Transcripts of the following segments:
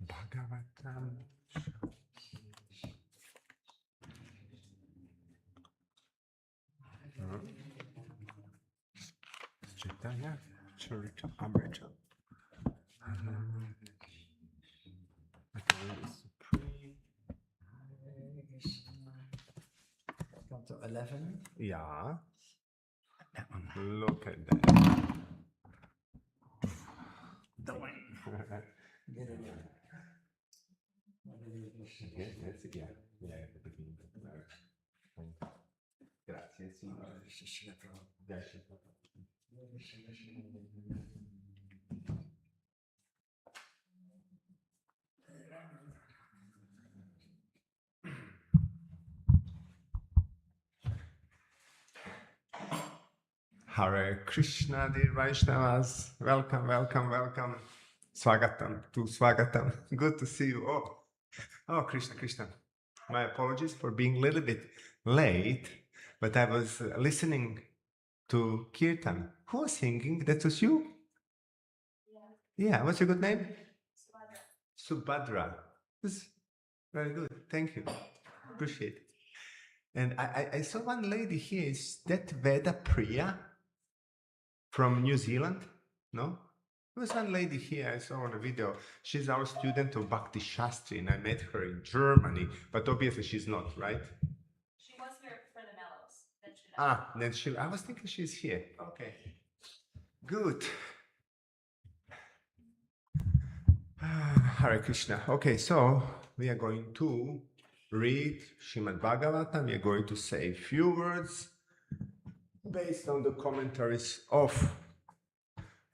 Bhagavatam. Chaitanya Charitamrita. Supreme. Come to 11. Yeah. That one. Look at that. The one. Get it. Yes, yeah. Yeah, at the beginning. Grazie, Hare Krishna, dear Vaishnavas. Welcome, welcome, welcome. Swagatam, to Swagatam. Good to see you. Oh, Krishna, Krishna. My apologies for being a little bit late, but I was listening to Kirtan. Who was singing? That was you? Yeah, what's your good name? Subhadra. That's very good. Thank you. Appreciate it. And I saw one lady here. Is that Veda Priya from New Zealand? No? There was one lady here I saw on a video. She's our student of Bhakti Shastri, and I met her in Germany, but obviously she's not, right? She was here for the mellows. Then she. I was thinking she's here. Okay. Good. Hare Krishna. Okay, so we are going to read Śrīmad-Bhāgavatam. We are going to say a few words based on the commentaries of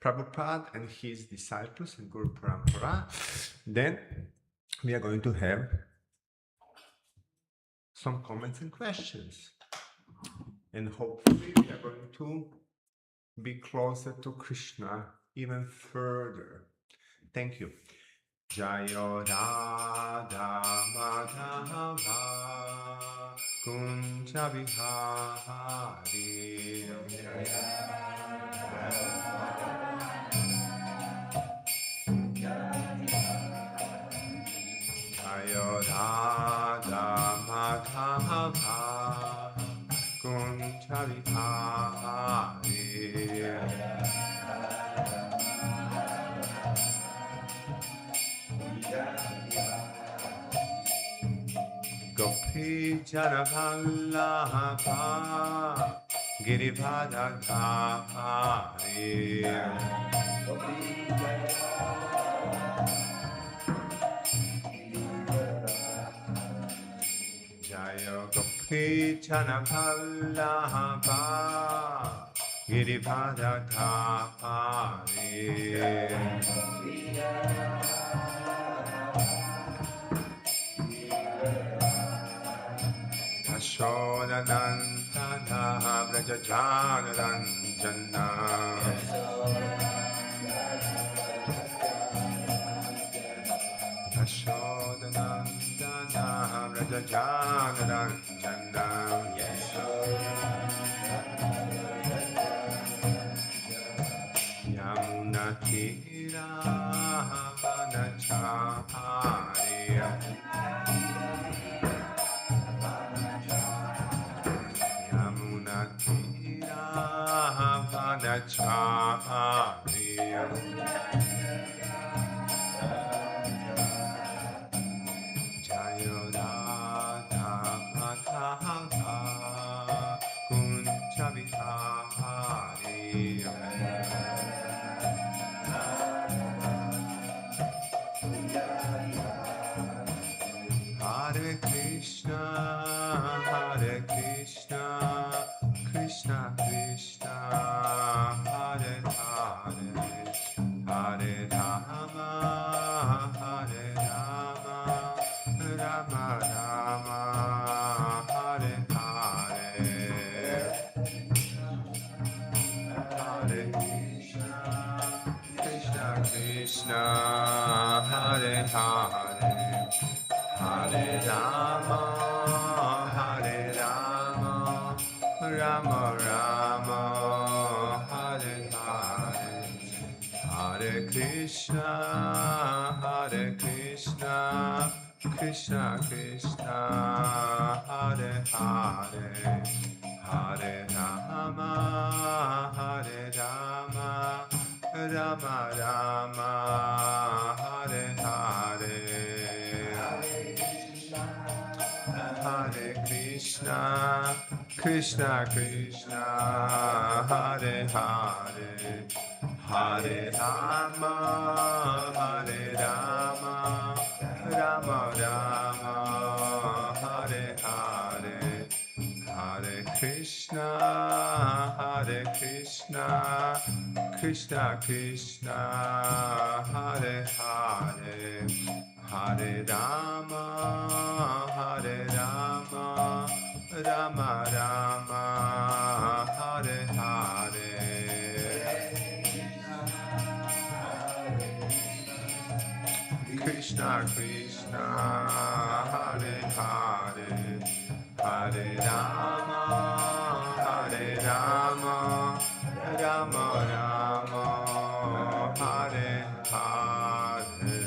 Prabhupada and his disciples and Guru Parampara. Then we are going to have some comments and questions. And hopefully we are going to be closer to Krishna even further. Thank you. Jayo Radha Madhava Kunja Vihari Jayo Radha Madhava Kunja Vihari Gopi Janavallabha Girivadadhari Jaya Gopi Janavallabha Girivadadhari Ashodanantana Vrajajanaranjana Ashodanantana Vrajajanaranjana Yamunatira Vanachariya Natira Vanacharya Jayo Radha Madhava Kunja Vihari Hare Krishna, Krishna Krishna, Hare Hare, Hare Rama, Rama Rama, Hare Hare. Hare Krishna, Krishna Krishna, Hare Hare, Hare Rama, Rama Rama, Hare Hare, Hare Krishna, Krishna Krishna, Hare Hare, Hare Rama, Rama Rama, Hare Hare. Hare Krishna, Krishna Krishna, Hare Hare, Hare Rama, Rama Rama, Hare Hare, Hare Krishna, Krishna Krishna, Hare Hare, Hare Rama, Rama Rama, Hare Hare. Krishna Krishna, Hare Hare, Hare Rama, Rama Rama, Hare Hare.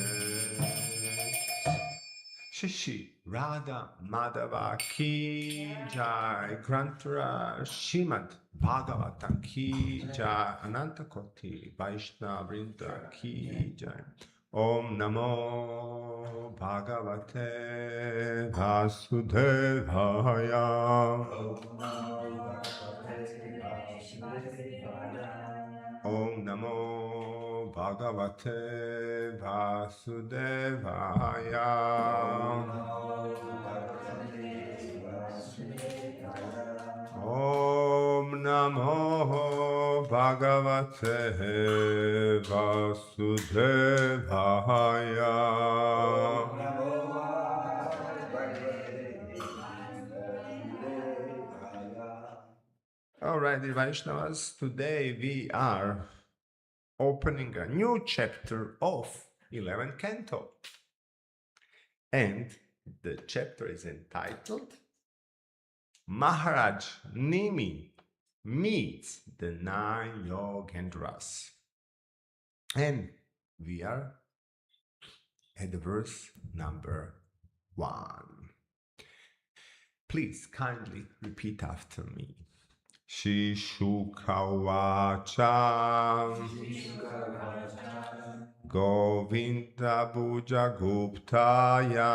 Shishi Radha Madhava Ki Jai, Granthara Śrīmad-Bhāgavatam Ki Jai, Ananta Koti Vaishnava Vrinda Ki Jai. Om Namo Bhagavate Vasudevaya. Om Namo Bhagavate Vasudevaya. Om Namo Bhagavate Vasudevaya. Alright, Vaishnavas, today we are opening a new chapter of 11th canto. And the chapter is entitled Maharaj Nimi meets the 9 Yogendras. And we are at the verse number 1. Please kindly repeat after me. Shishukavacha Govinda Bhuja Guptaya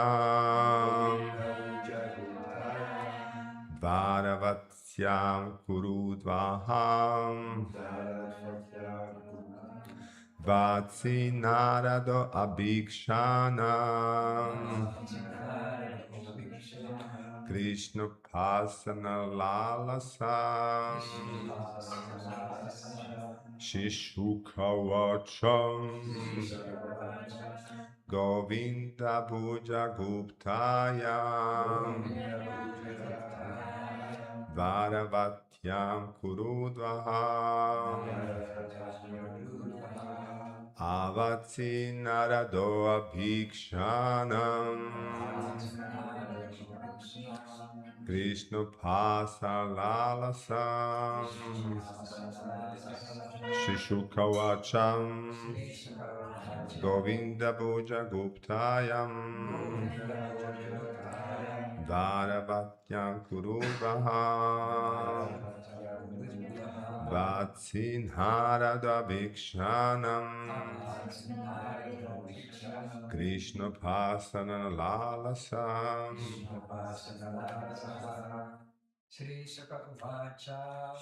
Varavatyam Kurudvaham Vatsi Narado Abhikshanam Krishna Pasana Lalasam Shishukavacham Govinda Bhuja Guptaya Varavatyam Kurudvaham Avatsi Narado Abhikshanam Krishna Pasa Lalasam Shishukavacham Govinda Bhuja Guptayam Varavatyam Kurudvaham Vatsinharada Bhikshanam Krishna Pasana Lalasam Shri Sukavacha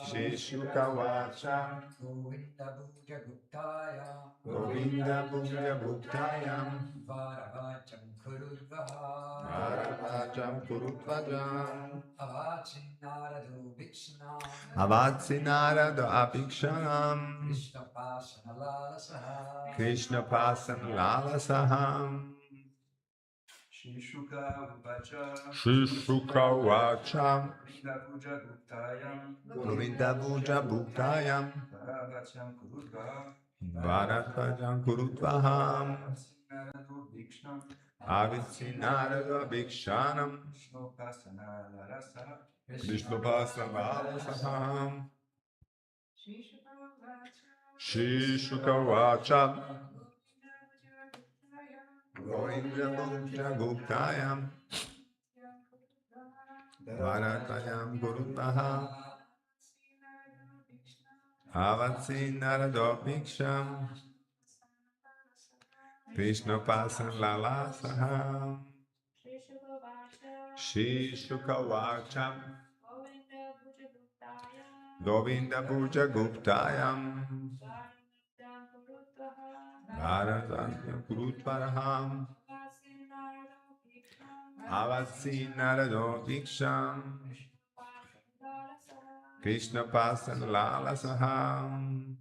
Shri Shukavacha Govinda Bhuja Guptaya Govinda Bhuja Bhuktayam Varavacham Kurudvaha Varavajam Kurutvajam Avachin Narado Vixnam Avatsinarada Abhikshanam Krishna Pasana Lalasaha Krishna Pasana Lalasaham Shri Shukavacha Shri Shukavacha Govinda Puja Guptayam Govinda Bhuja Bhuktayam Varavacham Kurudva Varavajam Kurutvaham Narado Vikshnam Avitsinarada Bhikshanam Vishnu Pasana Larasa Krishna Pasana Lalasaham Shri Shukavacha Govinda Bhuja Bhuktayam Varavajam Kurutvaham Avatsinarada Bhiksham Krishna Pasana Lalasaham Shri Shukavacha Govinda Bhuja Guptayam Varavajam Kurutvaham Avatsinarada Bhiksham Krishna Pasana Lalasaham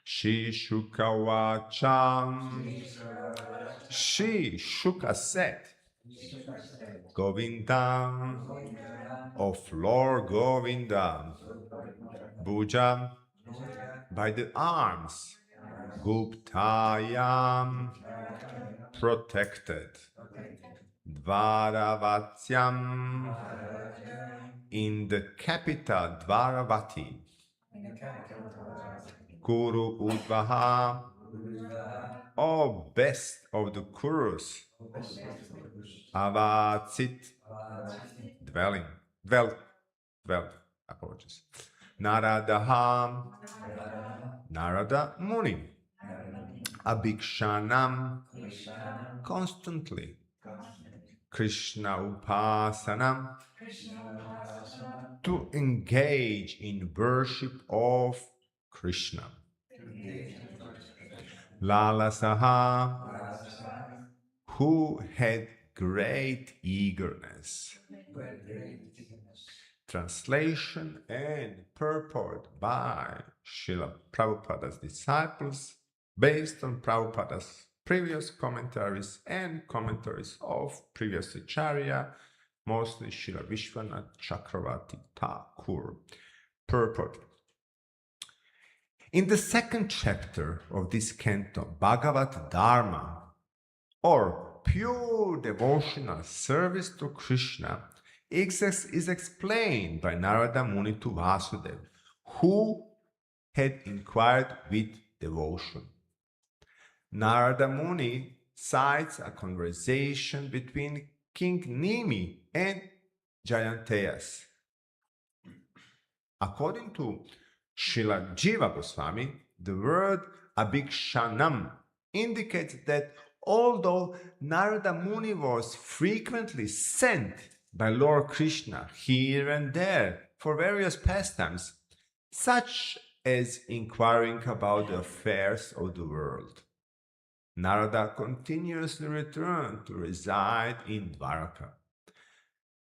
Shri Shukavacham Shri Shuka said Govinda of Lord Govinda Bhuja by the arms Guptayam protected Dvaravatyam in the capital Dvaravati Kuru Udvaha O best of the Kurus Avatsit dwelt, apologies. Naradaha Narada Muni Abhikshanam constantly Krishna Upasanam to engage in worship of Krishna. Lalasaha who had great eagerness. Translation and purport by Srila Prabhupada's disciples based on Prabhupada's previous commentaries and commentaries of previous Acharya, mostly Srila Vishwanath Chakravarti Thakur. Purport. In the second chapter of this canto, Bhagavat Dharma, or pure devotional service to Krishna, is explained by Narada Muni to Vasudeva, who had inquired with devotion. Narada Muni cites a conversation between King Nimi and Jayantayas. According to Srila Jiva Goswami, the word Abhikshanam indicates that although Narada Muni was frequently sent by Lord Krishna here and there for various pastimes, such as inquiring about the affairs of the world, Narada continuously returned to reside in Dwaraka.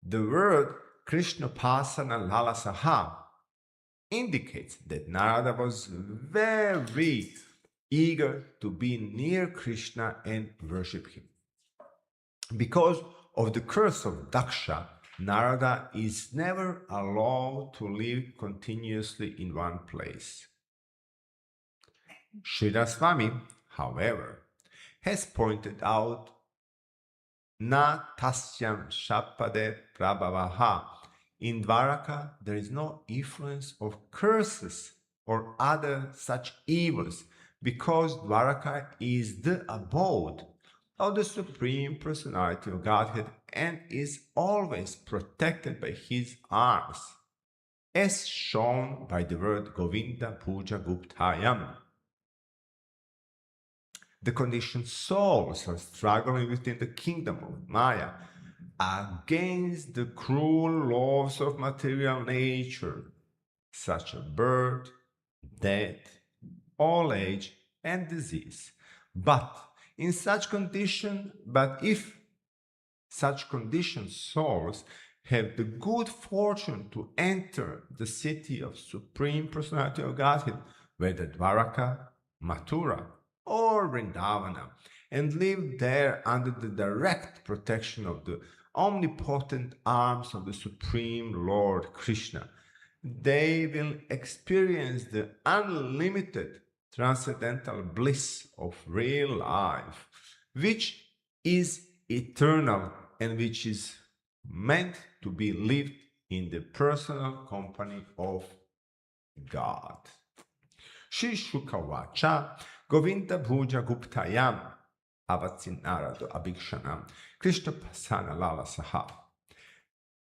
The word Krishna Pasana Lalasaha indicates that Narada was very eager to be near Krishna and worship him. Because of the curse of Daksha, Narada is never allowed to live continuously in one place. Srila Swami, however, has pointed out Na tasyam shapade prabhavaha. In Dwaraka, there is no influence of curses or other such evils, because Dwaraka is the abode of the Supreme Personality of Godhead and is always protected by his arms. as shown by the word Govinda Puja Guptayam. The conditioned souls are struggling within the kingdom of Maya against the cruel laws of material nature, such as birth, death, old age, and disease. But if such conditioned souls have the good fortune to enter the city of Supreme Personality of Godhead, whether Dwaraka, Mathura, or Vrindavana, and live there under the direct protection of the omnipotent arms of the Supreme Lord Krishna, they will experience the unlimited transcendental bliss of real life, which is eternal and which is meant to be lived in the personal company of God. Shri Shukavacha Govinda Bhuja Guptayam Avatsinarado Abhikshanam Krishna Pasana Lala Saha.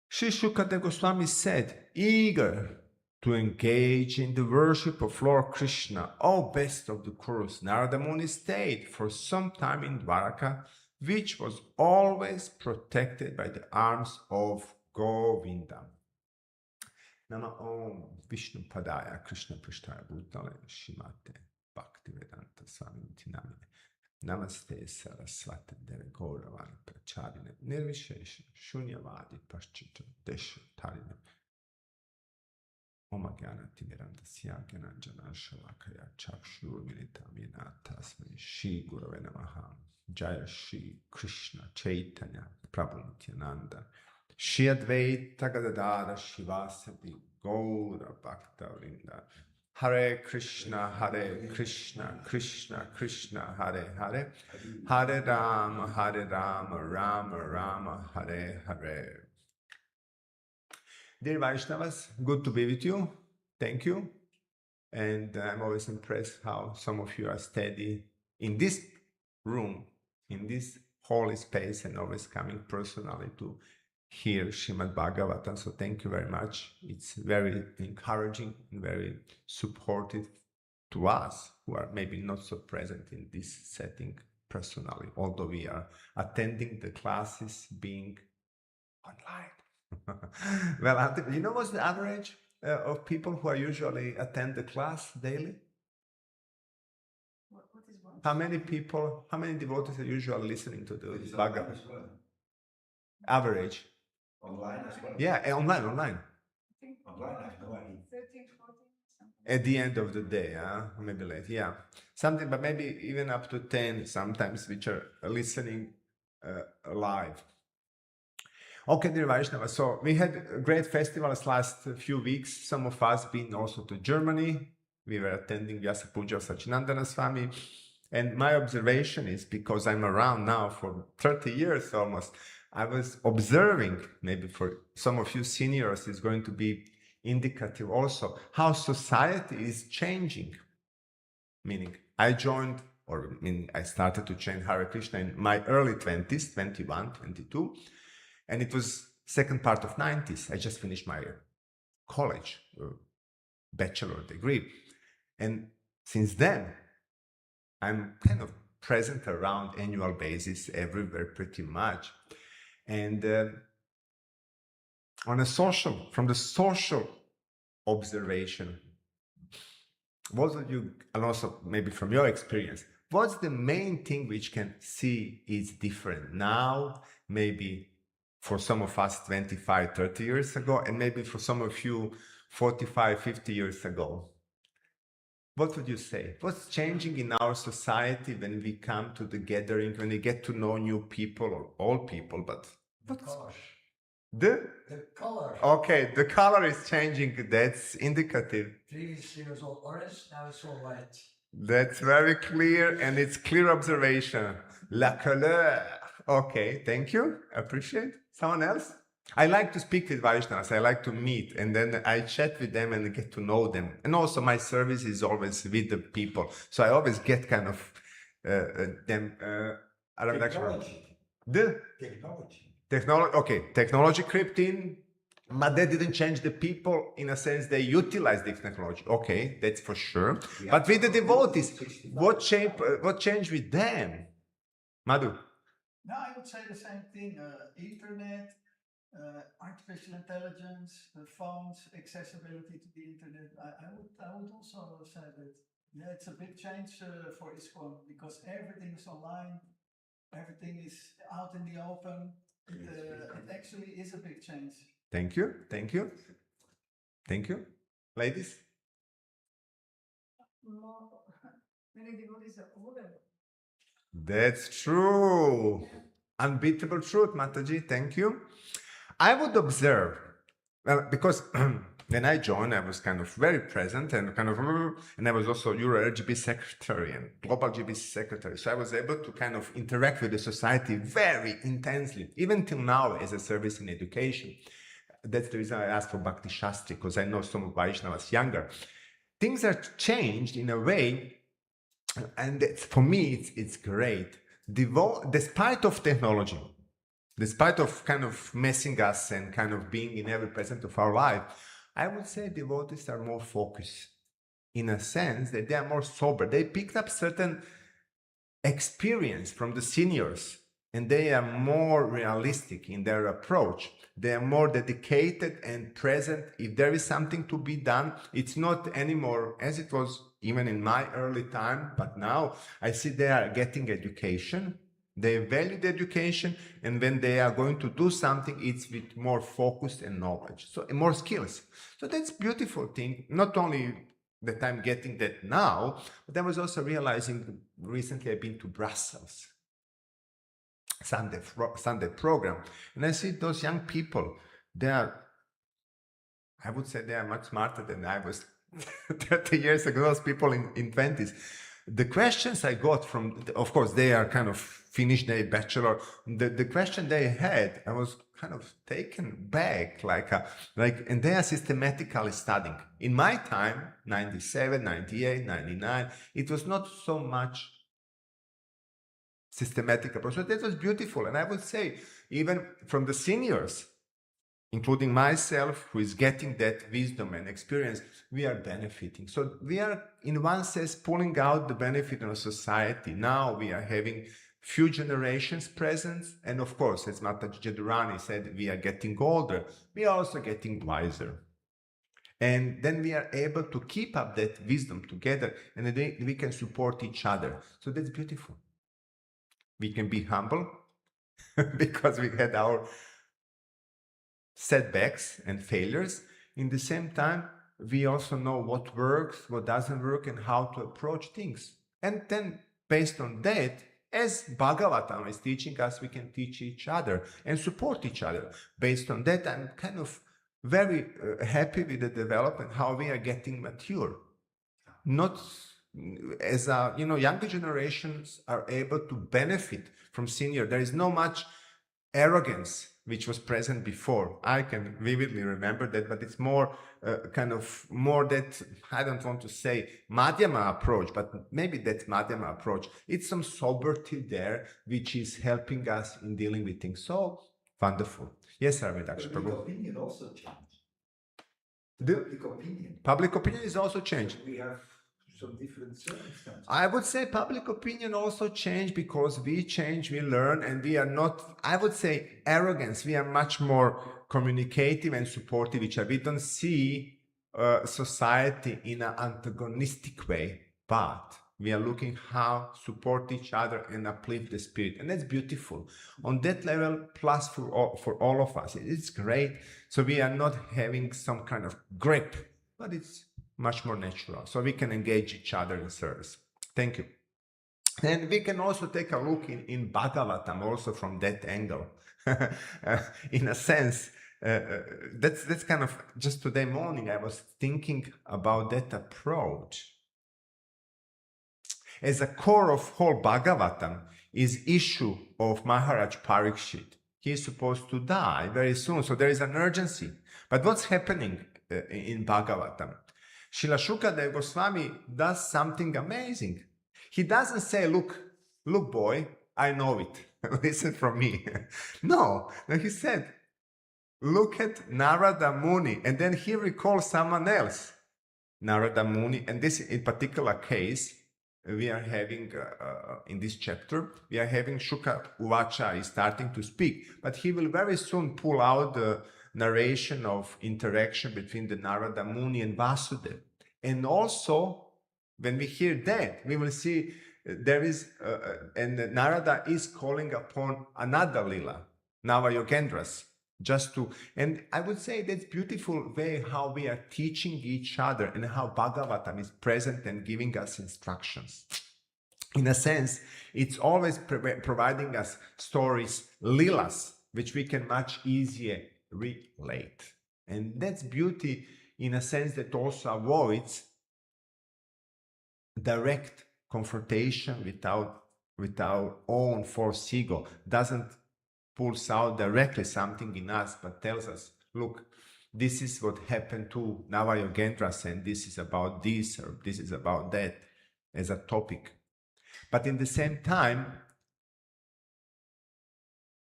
Shri Shukadeva Goswami said, eager to engage in the worship of Lord Krishna, O best of the Kurus, Narada Muni stayed for some time in Dwaraka, which was always protected by the arms of Govinda. Nama Om Vishnu Padaya Krishna Prishtaya Bhutale Shimate Bhaktivedanta Swami Namine Namaste Saraswati Deve Gauravani Pracharine Nirvishesha Shunyavadi Paschita Desha Tarine Om Gyana Timiranda Syagana Jana Shalakaya Chakshuru Militamina Tasmani Shri Gurave Namaha Jaya Shri Krishna Chaitanya Prabhu Nityananda Shri Advaita Gadadara Shivasati Gaura Bhakta Vrinda Hare Krishna Krishna Krishna Hare Hare Hare Rama Rama Rama Hare Hare. Dear Vaishnavas, good to be with you. Thank you. And I'm always impressed how some of you are steady in this room, in this holy space, and always coming personally to hear Śrīmad-Bhāgavatam. So thank you very much. It's very encouraging and very supportive to us who are maybe not so present in this setting personally, although we are attending the classes being online. Well, you know what's the average of people who are usually attend the class daily? What is what? How many devotees are usually listening to the Bhagavad? Average. Online as well. Yeah, online. I think Online, I have no idea. 13, 14, something. At the end of the day, maybe late, yeah. Something, but maybe even up to 10 sometimes, which are listening live. Okay, dear Vaishnava, so we had great festivals last few weeks. Some of us been also to Germany. We were attending Vyasa Puja of Sachinandana Swami. And my observation is, because I'm around now for 30 years almost, I was observing, maybe for some of you seniors is going to be indicative also, how society is changing. Meaning, I started to chant Hare Krishna in my early 20s, 21, 22. And it was second part of 90s. I just finished my college, bachelor degree. And since then, I'm kind of present around annual basis everywhere pretty much. And from the social observation, what would you, and also maybe from your experience, what's the main thing which can see is different now, maybe for some of us 25, 30 years ago, and maybe for some of you 45, 50 years ago? What would you say? What's changing in our society when we come to the gathering, when we get to know new people or all people, but The color. the color. okay, the color is changing. That's indicative. Previously it was all orange, now it's all white. That's very clear, and it's clear observation. La couleur. Okay, thank you. Appreciate. Someone else? I like to speak with Vaishnavas. I like to meet, and then I chat with them and get to know them. And also my service is always with the people. So I always get kind of them. Technology. The Technology. technology. Okay, technology crept in But they didn't change the people in a sense they utilized the technology. Okay, that's for sure. We But have with the devotees, 65. what changed with them? Madhu? No, I would say the same thing. Internet, artificial intelligence, the phones, accessibility to the internet. I would also say that. Yeah, it's a big change for ISKCON because everything is online, everything is out in the open. It actually is a big change. Thank you. Thank you. Thank you. Ladies? More, many devotees are older. That's true. Unbeatable truth, Mataji. Thank you. I would observe, well, because when I joined, I was kind of very present and and I was also Euro LGBT secretary and global LGBT secretary. So I was able to kind of interact with the society very intensely, even till now as a service in education. That's the reason I asked for Bhakti Shastri, because I know some of Vaishnavas younger. Things are changed in a way, and for me, it's great. Despite of technology, despite of kind of messing us and kind of being in every present of our life, I would say devotees are more focused in a sense that they are more sober. They picked up certain experience from the seniors and they are more realistic in their approach. They are more dedicated and present. If there is something to be done, it's not anymore as it was even in my early time, but now I see they are getting education. They value the education, and when they are going to do something, it's with more focus and knowledge, so more skills. So that's beautiful thing. Not only that I'm getting that now, but I was also realizing recently I've been to Brussels, Sunday program, and I see those young people. I would say they are much smarter than I was 30 years ago. Those people in 20s. The questions I got from, of course, they are kind of finished their bachelor. The question they had, I was kind of taken back, and they are systematically studying. In my time, 97, 98, 99, it was not so much systematic approach. So that was beautiful. And I would say, even from the seniors, including myself, who is getting that wisdom and experience, we are benefiting. So we are, in one sense, pulling out the benefit of society. Now we are having few generations present. And of course, as Mataji Jadurani said, we are getting older. We are also getting wiser. And then we are able to keep up that wisdom together, and then we can support each other. So that's beautiful. We can be humble because we had our setbacks and failures. In the same time, we also know what works, what doesn't work, and how to approach things. And then based on that, as Bhagavatam is teaching us, we can teach each other and support each other. Based on that, I'm kind of very happy with the development, how we are getting mature. Not as younger generations are able to benefit from senior. There is no much arrogance which was present before. I can vividly remember that, but it's more more that, I don't want to say Madhyama approach, but maybe that's Madhyama approach. It's some soberty there, which is helping us in dealing with things. So wonderful. Yes, Arvind. Public opinion also changed. Public opinion is also changed. We have some different circumstances. I would say public opinion also changed because we change, we learn, and we are not, I would say, arrogance. We are much more communicative and supportive each other. We don't see society in an antagonistic way, but we are looking how support each other and uplift the spirit. And that's beautiful. On that level, plus for all of us, it's great. So we are not having some kind of grip, but it's much more natural. So we can engage each other in service. Thank you. And we can also take a look in Bhagavatam also from that angle. In a sense, that's kind of, just today morning, I was thinking about that approach. As a core of whole Bhagavatam is issue of Maharaj Parikshit. He is supposed to die very soon, so there is an urgency. But what's happening in Bhagavatam? Srila Shukadeva Goswami does something amazing. He doesn't say, look boy, I know it. Listen from me. No, he said, look at Narada Muni, and then he recalls someone else, Narada Muni, and this in particular case, we are having, in this chapter, we are having Shuka Uvacha is starting to speak, but he will very soon pull out the narration of interaction between the Narada Muni and Vasudeva. And also, when we hear that, we will see there is, and Narada is calling upon another Lila, Navayogendras, just to, and I would say that's beautiful way how we are teaching each other and how Bhagavatam is present and giving us instructions. In a sense, it's always providing us stories, lilas, which we can much easier relate. And that's beauty in a sense that also avoids direct confrontation with our own false ego, doesn't pulls out directly something in us, but tells us, look, this is what happened to Navayogendras, and this is about this, or this is about that, as a topic. But in the same time,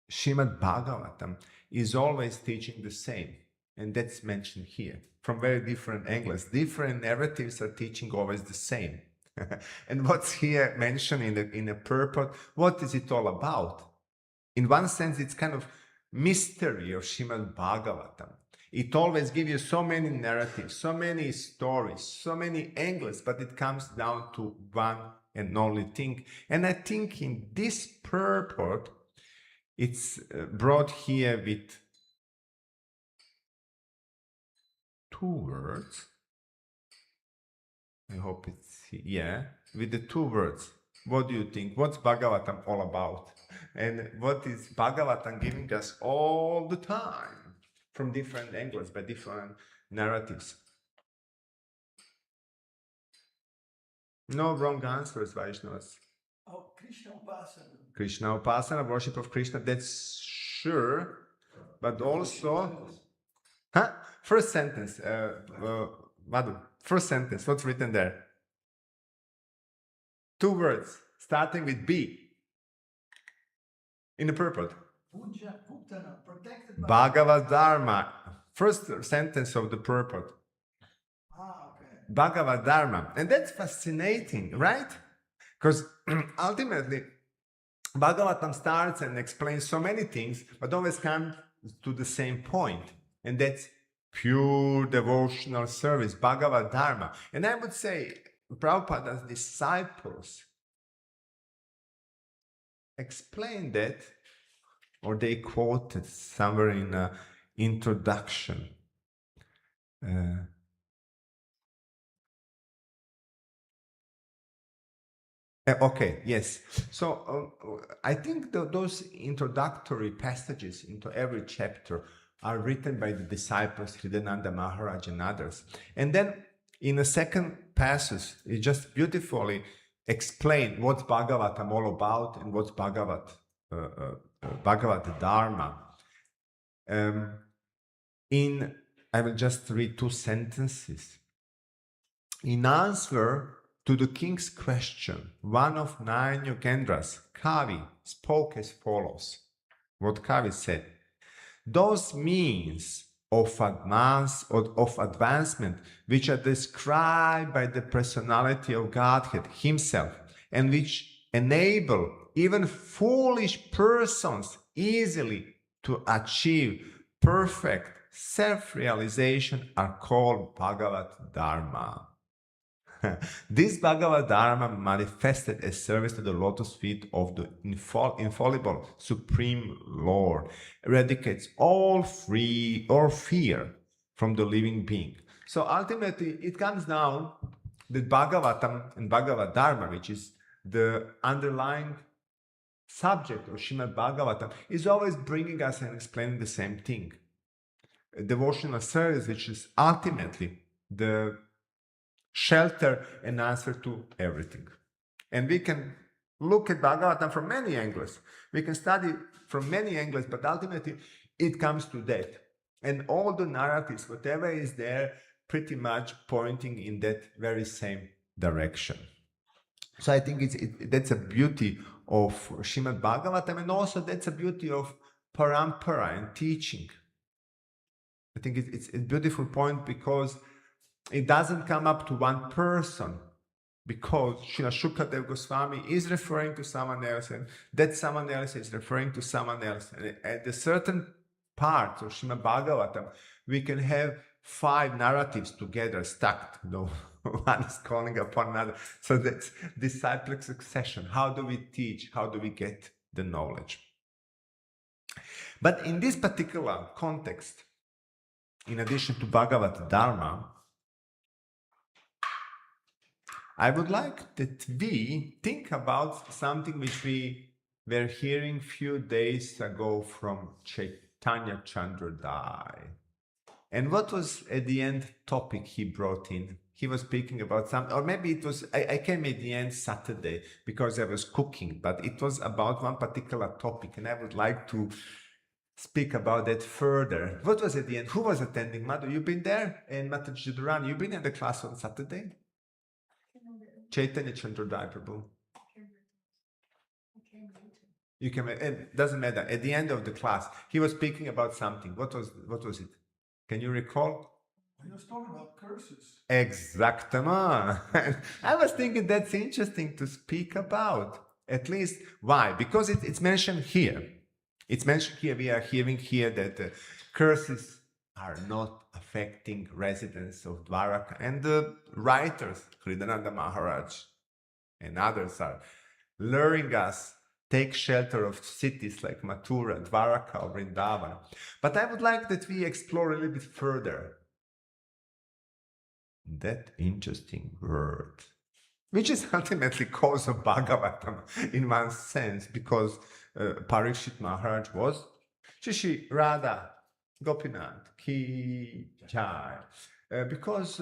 Śrīmad-Bhāgavatam is always teaching the same, and that's mentioned here, from very different angles. Different narratives are teaching always the same. And what's here mentioned in a purport, what is it all about? In one sense, it's kind of mystery of Śrīmad-Bhāgavatam. It always gives you so many narratives, so many stories, so many angles, but it comes down to one and only thing. And I think in this purport, it's brought here with two words. I hope it's, yeah, with the two words. What do you think? What's Bhagavatam all about? And what is Bhagavatam giving us all the time from different angles, by different narratives? No wrong answers, Vaishnavas. Oh, Krishna Upasana. Krishna Upasana, worship of Krishna, that's sure, but also... Huh? First sentence, Madhu, first sentence, what's written there? Two words, starting with B. In the purport. Bhutana, protected by... Bhagavad Dharma. First sentence of the purport. Ah, okay. Bhagavad Dharma. And that's fascinating, right? Because ultimately, Bhagavatam starts and explains so many things, but always comes to the same point. And that's pure devotional service, Bhagavad Dharma. And I would say, Prabhupada's disciples explained that, or they quoted somewhere in an introduction. Okay, yes. So I think those introductory passages into every chapter are written by the disciples, Hridayananda Maharaj and others. And then in a second passage, it just beautifully explain what's Bhagavatam all about and what's Bhagavad Dharma. I will just read two sentences. In answer to the king's question, one of 9 Yogendras, Kavi, spoke as follows. What Kavi said: those means of advancement which are described by the personality of Godhead himself, and which enable even foolish persons easily to achieve perfect self-realization, are called Bhagavad Dharma. This Bhagavad Dharma, manifested as service to the lotus feet of the infallible Supreme Lord, eradicates all fear from the living being. So ultimately, it comes down that Bhagavatam and Bhagavad Dharma, which is the underlying subject of Śrīmad-Bhāgavatam, is always bringing us and explaining the same thing. A devotional service, which is ultimately the shelter and answer to everything. And we can look at Bhagavatam from many angles. We can study from many angles, but ultimately it comes to that. And all the narratives, whatever is there, pretty much pointing in that very same direction. So I think that's a beauty of Śrīmad-Bhāgavatam, and also that's a beauty of parampara and teaching. I think it's a beautiful point because it doesn't come up to one person, because Srila Shukadev Goswami is referring to someone else, and that someone else is referring to someone else. And at a certain part of Śrīmad-Bhāgavatam, we can have 5 narratives together stacked. One is calling upon another. So that's disciplic succession. How do we teach? How do we get the knowledge? But in this particular context, in addition to Bhagavad Dharma, I would like that we think about something which we were hearing few days ago from Chaitanya Chandrodai. And what was at the end topic he brought in? He was speaking about something, or maybe it was, I came at the end Saturday because I was cooking, but it was about one particular topic, and I would like to speak about that further. What was at the end? Who was attending? Madhu, you've been there? And Mataji Duran, you've been in the class on Saturday? Chaitanya Chandrodai Prabhu. You can. It doesn't matter. At the end of the class, he was speaking about something. What was it? Can you recall? He was talking about curses. Exactement. I was thinking that's interesting to speak about. At least why? Because it's mentioned here. It's mentioned here. We are hearing here that curses are not affecting residents of Dwaraka, and the writers, Hridananda Maharaj and others, are luring us take shelter of cities like Mathura, Dwaraka, or Vrindavan. But I would like that we explore a little bit further that interesting word, which is ultimately cause of Bhagavatam in one sense, because Parikshit Maharaj was Shri Radha Gopinath Ki Jai, because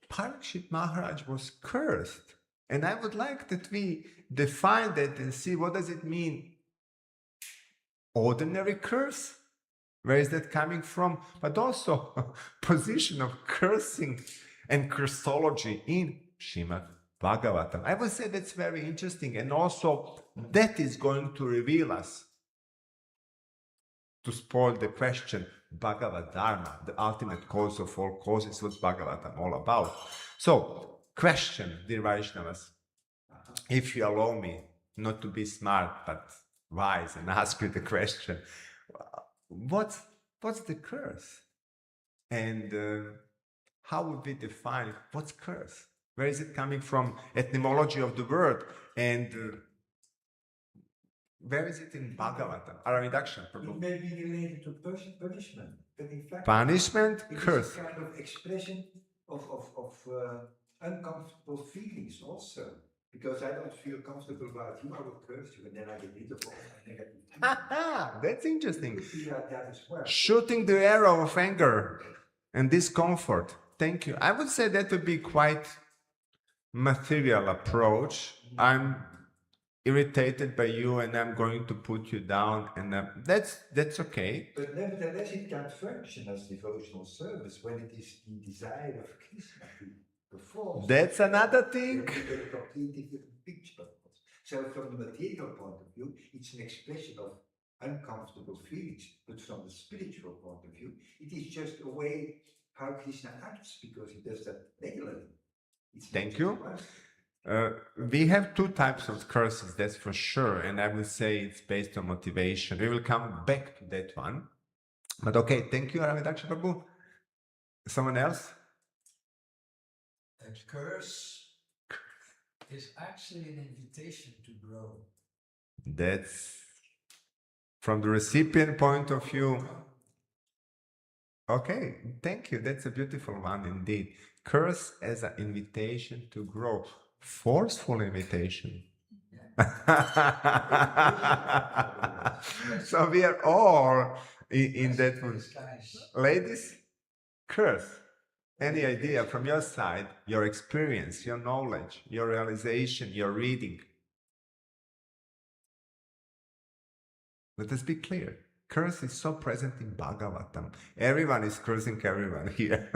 Parikshit Maharaj was cursed. And I would like that we define that and see what does it mean. Ordinary curse? Where is that coming from? But also position of cursing and cursology in Śrīmad-Bhāgavatam. I would say that's very interesting, and also that is going to reveal us, to spoil the question, Bhagavad Dharma, the ultimate cause of all causes, what's Bhagavatam all about. So, question, dear Vaishnavas, if you allow me not to be smart but wise and ask you the question, what's the curse? And how would we define what's curse? Where is it coming from? Etymology of the word, and where is it in Bhagavatam? Our reduction. It may be related to punishment, but in fact, Punishment, it curse. is a kind of expression of uncomfortable feelings also. Because I don't feel comfortable about you, I will curse you, and then I get rid of all my negative feelings. That's interesting. It could be like that as well. Shooting the arrow of anger and discomfort. Thank you. I would say that would be quite material approach. I'm irritated by you and I'm going to put you down, and that's okay. But nevertheless, it can function as devotional service when it is the desire of Krishna to perform. That's another thing. Then you get a completely different picture. So from the material point of view, it's an expression of uncomfortable feelings. But from the spiritual point of view, it is just a way how Krishna acts, because he does that regularly. Thank you. We have 2 types of curses, that's for sure, and I will say it's based on motivation. We will come back to that one. But okay, thank you, Radhedesh Prabhu. Someone else? A curse is actually an invitation to grow. That's from the recipient point of view. Okay, thank you. That's a beautiful one indeed. Curse as an invitation to grow. Forceful invitation. So we are all in that one. Ladies, curse. Any idea from your side, your experience, your knowledge, your realization, your reading? Let us be clear. Curse is so present in Bhagavatam. Everyone is cursing everyone here,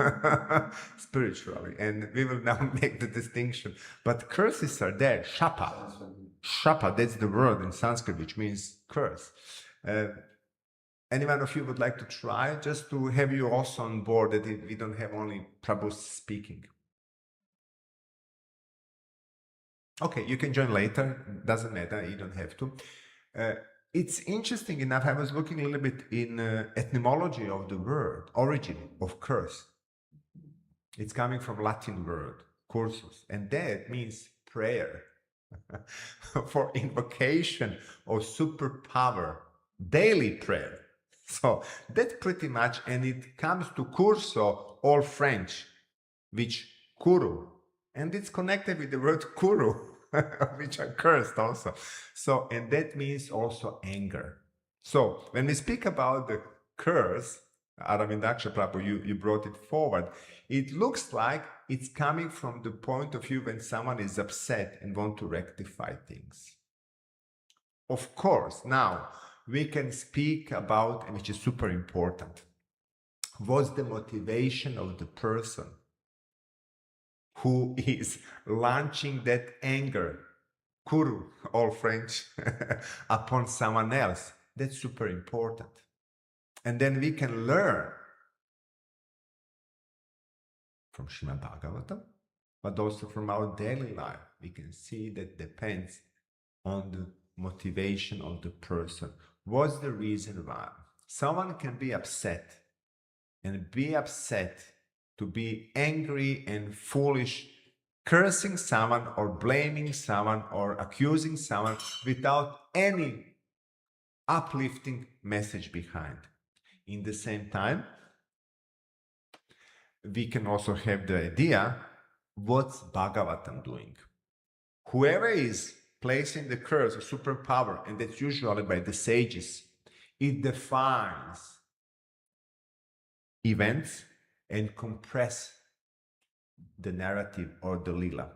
spiritually. And we will now make the distinction. But curses are there. Shapa. Shapa, that's the word in Sanskrit, which means curse. Anyone of you would like to try, just to have you also on board that we don't have only Prabhu speaking? Okay, you can join later, doesn't matter, you don't have to. It's interesting enough, I was looking a little bit in etymology of the word, origin of curse. It's coming from Latin word, cursus, and that means prayer for invocation of superpower, daily prayer. So that's pretty much, and it comes to curso, all French, which kuru, and it's connected with the word kuru, which are cursed also. So, and that means also anger. So when we speak about the curse, Aravindaksha Prabhu, you brought it forward. It looks like it's coming from the point of view when someone is upset and want to rectify things. Of course, now we can speak about, which is super important, what's the motivation of the person who is launching that anger, kuru, all French, upon someone else. That's super important. And then we can learn from Śrīmad-Bhāgavatam, but also from our daily life. We can see that depends on the motivation of the person. What's the reason why? Someone can be upset, and be upset to be angry and foolish, cursing someone or blaming someone or accusing someone without any uplifting message behind. In the same time, we can also have the idea, what's Bhagavatam doing? Whoever is placing the curse or superpower, and that's usually by the sages, it defines events and compress the narrative or the lila.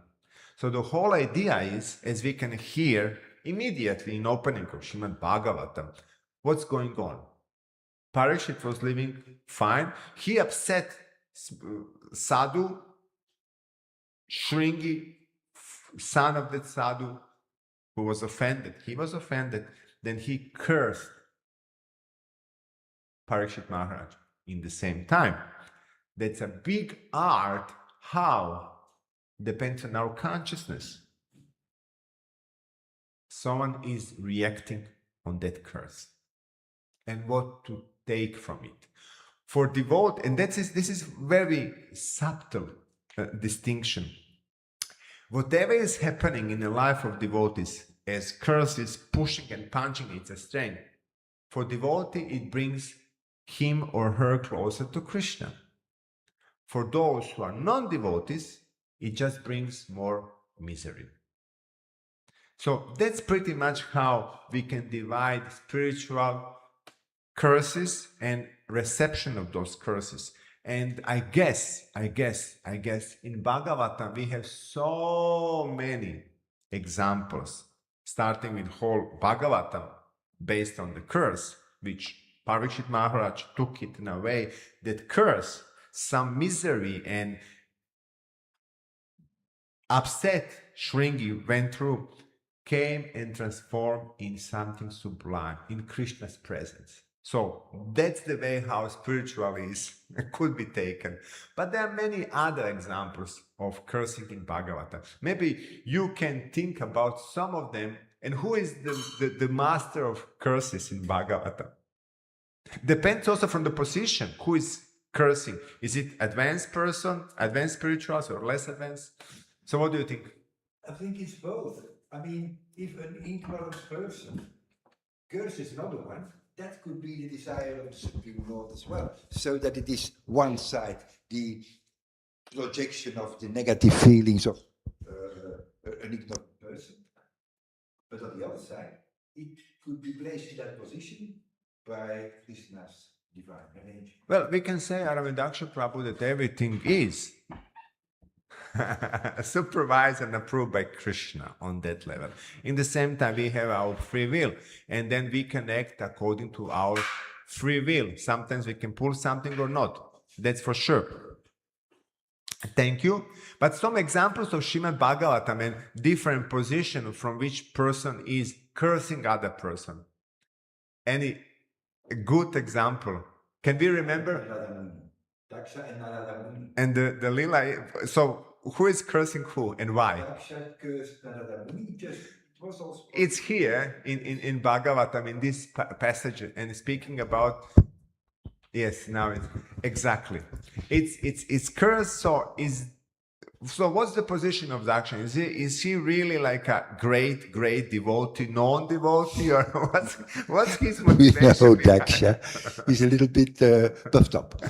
So the whole idea is, as we can hear immediately in opening of Śrīmad-Bhāgavatam, what's going on? Parikshit was living fine. He upset Sadhu, Shringi, son of that Sadhu, who was offended. He was offended. Then he cursed Parikshit Maharaj in the same time. That's a big art. How? Depends on our consciousness. Someone is reacting on that curse and what to take from it. For devote, and this is very subtle distinction. Whatever is happening in the life of devotees, as curse is pushing and punching, it's a strength. For devotee, it brings him or her closer to Krishna. For those who are non-devotees, it just brings more misery. So that's pretty much how we can divide spiritual curses and reception of those curses. And I guess in Bhagavatam we have so many examples, starting with whole Bhagavatam based on the curse, which Parikshit Maharaj took it in a way that curse, some misery and upset Shringi went through, came and transformed in something sublime, in Krishna's presence. So that's the way how spiritual is, could be taken. But there are many other examples of cursing in Bhagavatam. Maybe you can think about some of them, and who is the master of curses in Bhagavatam? Depends also from the position, who is cursing. Is it advanced person, advanced spirituals, or less advanced? So what do you think? I think it's both. I mean, if an ignorant person curses another one, that could be the desire of the Supreme Lord as well. So that it is one side, the projection of the negative feelings of an ignorant person. But on the other side, it could be placed in that position by Krishna's divine arrangement. Well, we can say, Aravindaksha Prabhu, that everything is supervised and approved by Krishna on that level. In the same time, we have our free will, and then we can act according to our free will. Sometimes we can pull something or not. That's for sure. Thank you. But some examples of Śrīmad-Bhāgavatam and different position from which person is cursing other person. Any a good example. Can we remember? Darshan and Narada Muni. And the lila. So who is cursing who and why? Darshan cursed Narada Muni. Just it was also. It's here in Bhagavatam in this passage and speaking about. Yes, now it's exactly. It's cursed. So what's the position of Darshan? Is he really like a great devotee, non-devotee, or what's his We motivation? know Daksha. He's a little bit puffed up.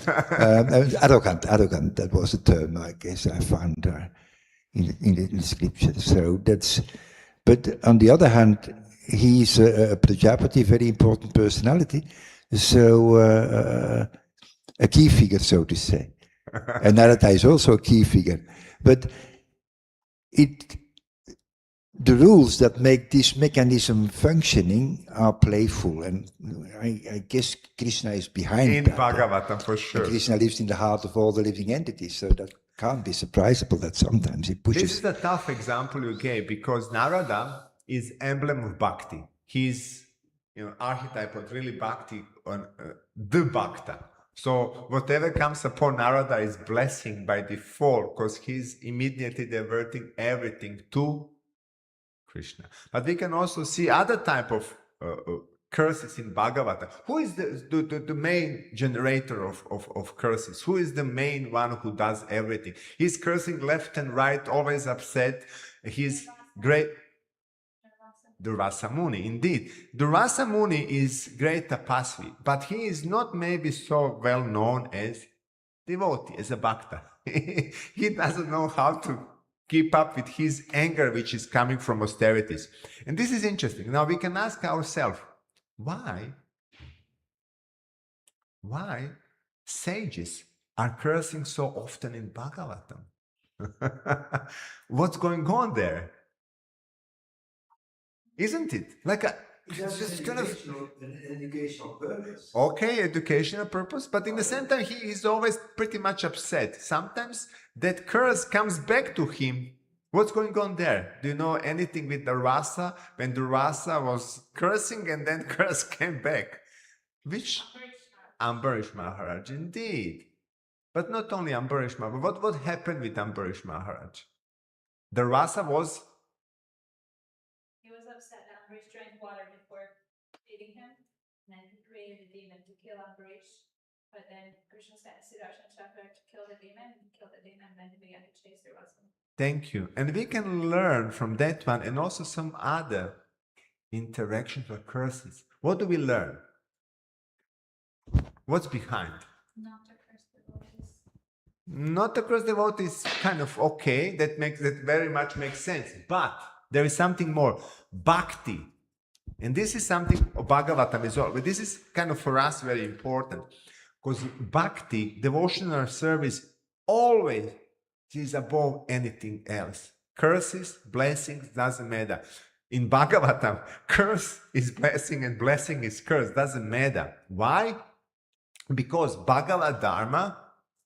Arrogant. That was a term, I guess, I found in the scripture. So that's. But on the other hand, he's a Prajapati, very important personality. So a key figure, so to say. And Narada is also a key figure. But the rules that make this mechanism functioning are playful, and I guess Krishna is behind In that. Bhagavatam, for sure. And Krishna lives in the heart of all the living entities, so that can't be surprisable that sometimes he pushes. This is a tough example you gave because Narada is emblem of bhakti. He's archetype of really bhakti on the bhakta. So whatever comes upon Narada is blessing by default because he's immediately diverting everything to Krishna. But we can also see other type of curses in Bhagavata. Who is the main generator of curses? Who is the main one who does everything? He's cursing left and right, always upset. He's great. Durvasa Muni, indeed. Durvasa Muni is great tapasvi, but he is not maybe so well known as devotee, as a bhakta. He doesn't know how to keep up with his anger, which is coming from austerities. And this is interesting. Now we can ask ourselves, why sages are cursing so often in Bhagavatam? What's going on there? Isn't it? It's just an educational purpose. Okay, educational purpose, but in the same time, he is always pretty much upset. Sometimes that curse comes back to him. What's going on there? Do you know anything with the rasa? When the rasa was cursing and then curse came back. Which? Ambarish Maharaj, indeed. But not only Ambarish Maharaj, but what happened with Ambarish Maharaj? The rasa was... He was upset that Ambarish drank water before feeding him, and then he created a demon to kill Ambarish. But then Krishna sent Sudarshan Chakra to kill the demon, and killed the demon, and then he began to chase the Rasa. Thank you. And we can learn from that one and also some other interactions or curses. What do we learn? What's behind? Not to curse devotees. Not to curse devotees, kind of okay. That very much makes sense. But there is something more. Bhakti. And this is something Bhagavatam is all. But this is kind of for us very important. Because bhakti, devotional service, always is above anything else. Curses, blessings, doesn't matter. In Bhagavatam, curse is blessing and blessing is curse. Doesn't matter. Why? Because Bhagavad Dharma,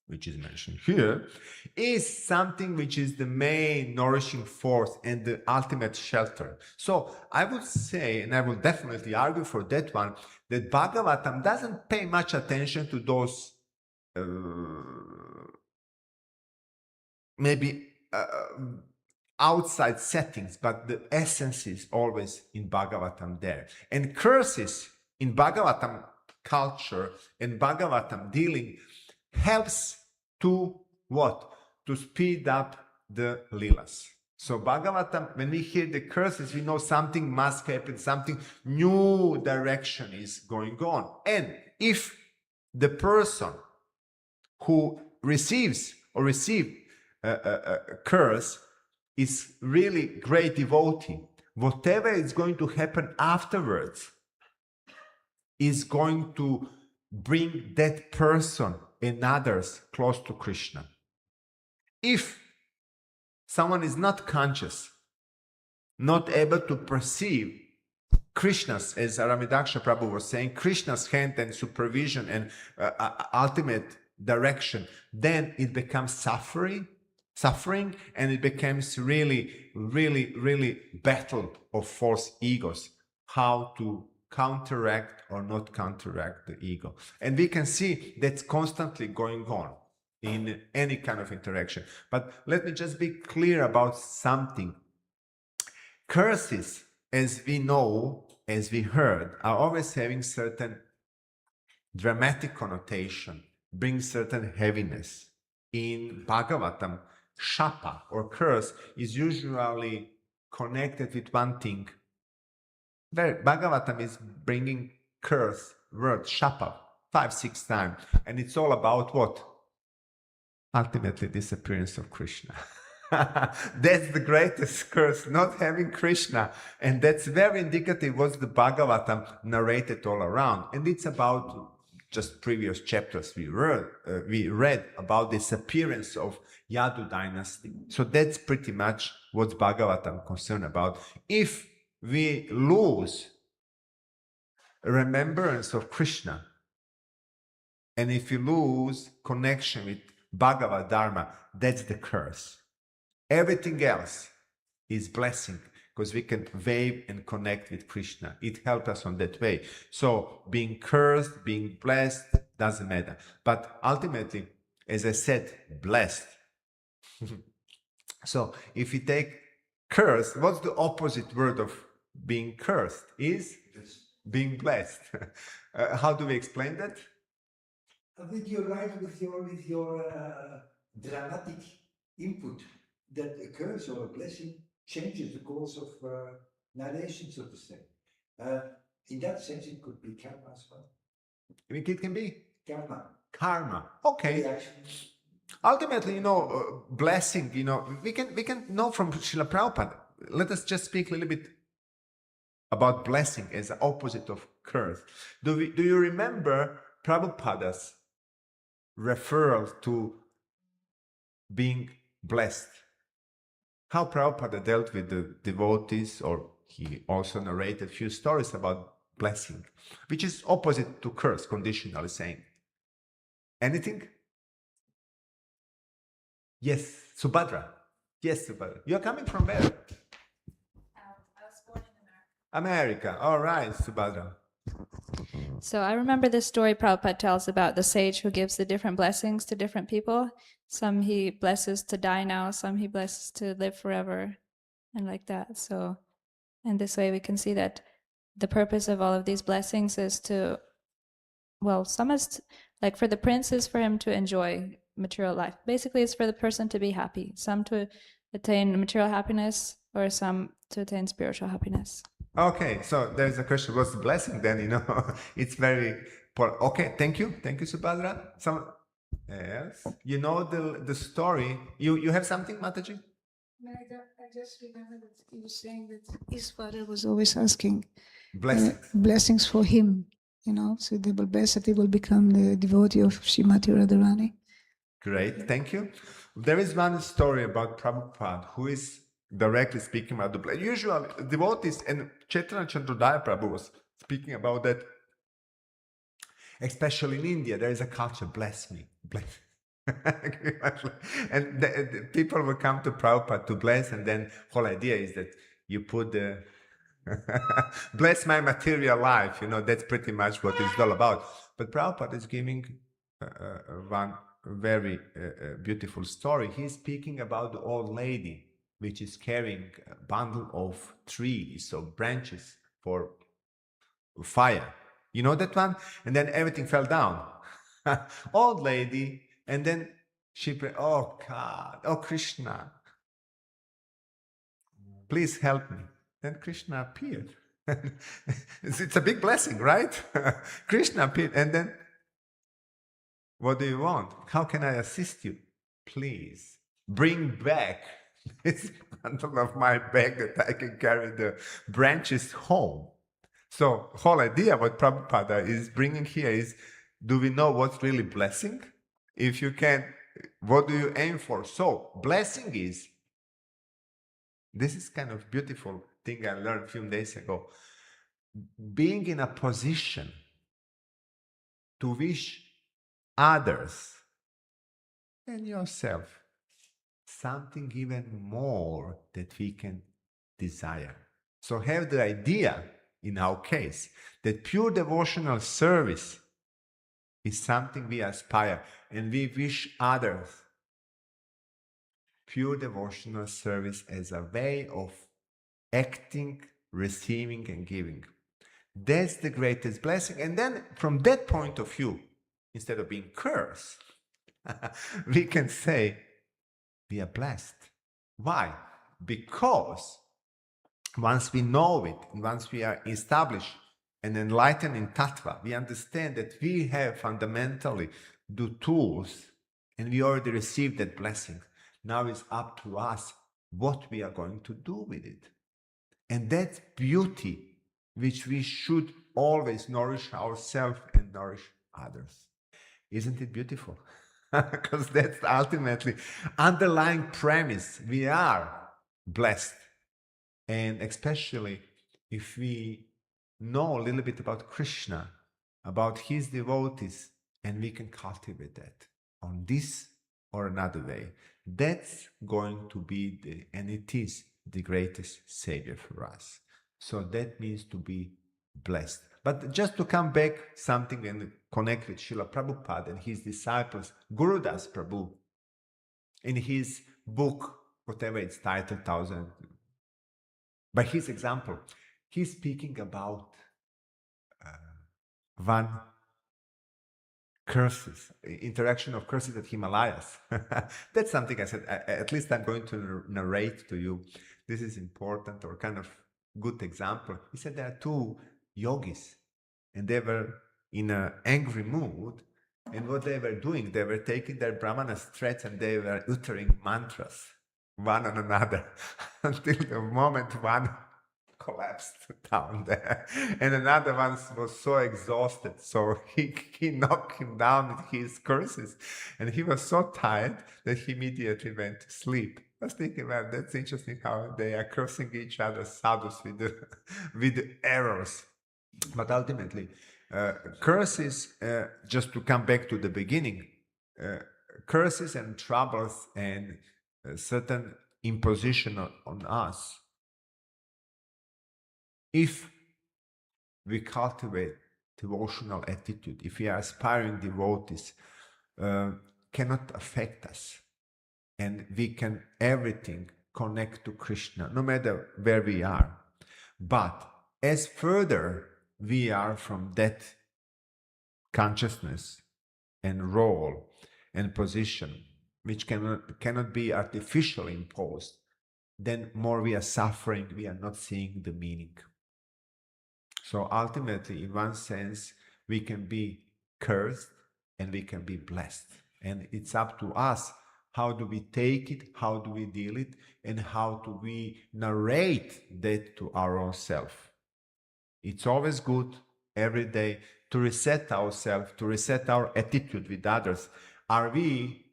which is mentioned here, is something which is the main nourishing force and the ultimate shelter. So I would say, and I will definitely argue for that one, that Bhagavatam doesn't pay much attention to those outside settings, but the essence is always in Bhagavatam there. And curses in Bhagavatam culture and Bhagavatam dealing helps to what? To speed up the Leelas. So Bhagavatam, when we hear the curses, we know something must happen, something new direction is going on. And if the person who receives or received a curse is really great devotee, whatever is going to happen afterwards is going to bring that person and others close to Krishna. If someone is not conscious, not able to perceive Krishna's, as Aramidaksha Prabhu was saying, Krishna's hand and supervision and ultimate direction, then it becomes suffering, and it becomes really battle of false egos, how to counteract or not counteract the ego. And we can see that's constantly going on in any kind of interaction. But let me just be clear about something. Curses, as we know, as we heard, are always having certain dramatic connotation, bring certain heaviness. In Bhagavatam, shapa or curse is usually connected with one thing. Bhagavatam is bringing curse word shapa 5-6 times, and it's all about what? Ultimately, disappearance of Krishna. That's the greatest curse, not having Krishna, and that's very indicative what the Bhagavatam narrated all around. And it's about just previous chapters we read about disappearance of Yadu dynasty. So that's pretty much what Bhagavatam concerned about. If we lose remembrance of Krishna, and if we lose connection with Bhagavad Dharma, that's the curse. Everything else is blessing because we can wave and connect with Krishna. It helps us on that way. So being cursed, being blessed, doesn't matter. But ultimately, as I said, blessed. So if you take cursed, what's the opposite word of being cursed? Is being blessed. How do we explain that? I think you're right with your dramatic input that a curse or a blessing changes the course of narration, so to say. In that sense, it could be karma as well. It can be Karma. karma. Okay. Reaction. Ultimately, blessing, we can know from Srila Prabhupada. Let us just speak a little bit about blessing as the opposite of curse. Do you remember Prabhupada's referral to being blessed? How Prabhupada dealt with the devotees, or he also narrated a few stories about blessing, which is opposite to curse, conditionally saying. Anything? Yes, Subhadra. Yes, Subhadra. You're coming from where? I was born in America. America. All right, Subhadra. So I remember this story Prabhupada tells about the sage who gives the different blessings to different people. Some he blesses to die now, some he blesses to live forever, and like that. So in this way we can see that the purpose of all of these blessings is to, some is like for the prince is for him to enjoy material life. Basically it's for the person to be happy, some to attain material happiness or some to attain spiritual happiness. Okay, so there's a question. What's the blessing then? It's very okay. Thank you, Subhadra. Yes, the story. You have something, Mataji? I just remember that he was saying that his father was always asking Blessings for him, so they will bless that he will become the devotee of Srimati Radharani. Great, thank you. There is one story about Prabhupada who is directly speaking about the blessing. Usually, devotees and Chaitanya Chandrodaya Prabhu was speaking about that. Especially in India, there is a culture, bless me, bless. And the people will come to Prabhupada to bless, and then whole idea is that you put the bless my material life. That's pretty much what it's all about. But Prabhupada is giving one very beautiful story. He's speaking about the old lady which is carrying a bundle of trees or branches for fire. You know that one? And then everything fell down. Old lady, and then she prayed, oh God, oh Krishna, please help me. Then Krishna appeared. It's a big blessing, right? Krishna appeared, and then, what do you want? How can I assist you? Please bring back this bundle of my bag that I can carry the branches home. So whole idea what Prabhupada is bringing here is, do we know what's really blessing? If you can, what do you aim for? So blessing is, this is kind of beautiful thing I learned a few days ago, being in a position to wish others and yourself something even more that we can desire. So have the idea in our case, that pure devotional service is something we aspire and we wish others pure devotional service as a way of acting, receiving, and giving. That's the greatest blessing. And then from that point of view, instead of being cursed, we can say we are blessed. Why? Because once we know it, and once we are established and enlightened in Tattva, we understand that we have fundamentally the tools and we already received that blessing. Now it's up to us what we are going to do with it. And that's beauty which we should always nourish ourselves and nourish others. Isn't it beautiful? Because that's ultimately underlying premise. We are blessed. And especially if we know a little bit about Krishna, about his devotees, and we can cultivate that on this or another way, that's going to be and it is the greatest savior for us. So that means to be blessed. But just to come back something and connect with Srila Prabhupada and his disciples, Gurudas Prabhu, in his book, whatever it's titled, by his example, he's speaking about one curses, interaction of curses at Himalayas. That's something I said, at least I'm going to narrate to you. This is important or kind of good example. He said there are two yogis and they were in an angry mood, and what they were doing, they were taking their brahmana threads and they were uttering mantras one on another until the moment one collapsed down there and another one was so exhausted, so he knocked him down with his curses, and he was so tired that he immediately went to sleep. I was thinking, well, that's interesting how they are cursing each other, sadhus, with the errors. But ultimately, curses, just to come back to the beginning, curses and troubles and certain imposition on us, if we cultivate devotional attitude, if we are aspiring devotees, cannot affect us. And we can everything connect to Krishna, no matter where we are. But as further we are from that consciousness and role and position, which cannot be artificially imposed, then more we are suffering, we are not seeing the meaning. So ultimately, in one sense, we can be cursed and we can be blessed. And it's up to us. How do we take it? How do we deal it? And how do we narrate that to our own self? It's always good every day to reset ourselves, to reset our attitude with others. Are we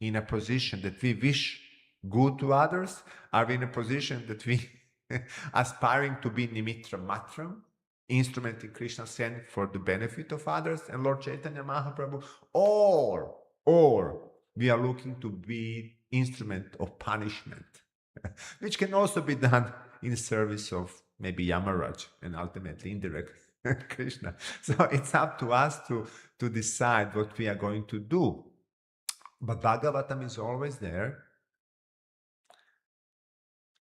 in a position that we wish good to others? Are we in a position that we aspiring to be nimitra matram, instrument in Krishna's hand for the benefit of others and Lord Chaitanya Mahaprabhu? Or we are looking to be instrument of punishment, which can also be done in service of maybe Yamaraj and ultimately indirect Krishna. So it's up to us to decide what we are going to do. But Bhagavatam is always there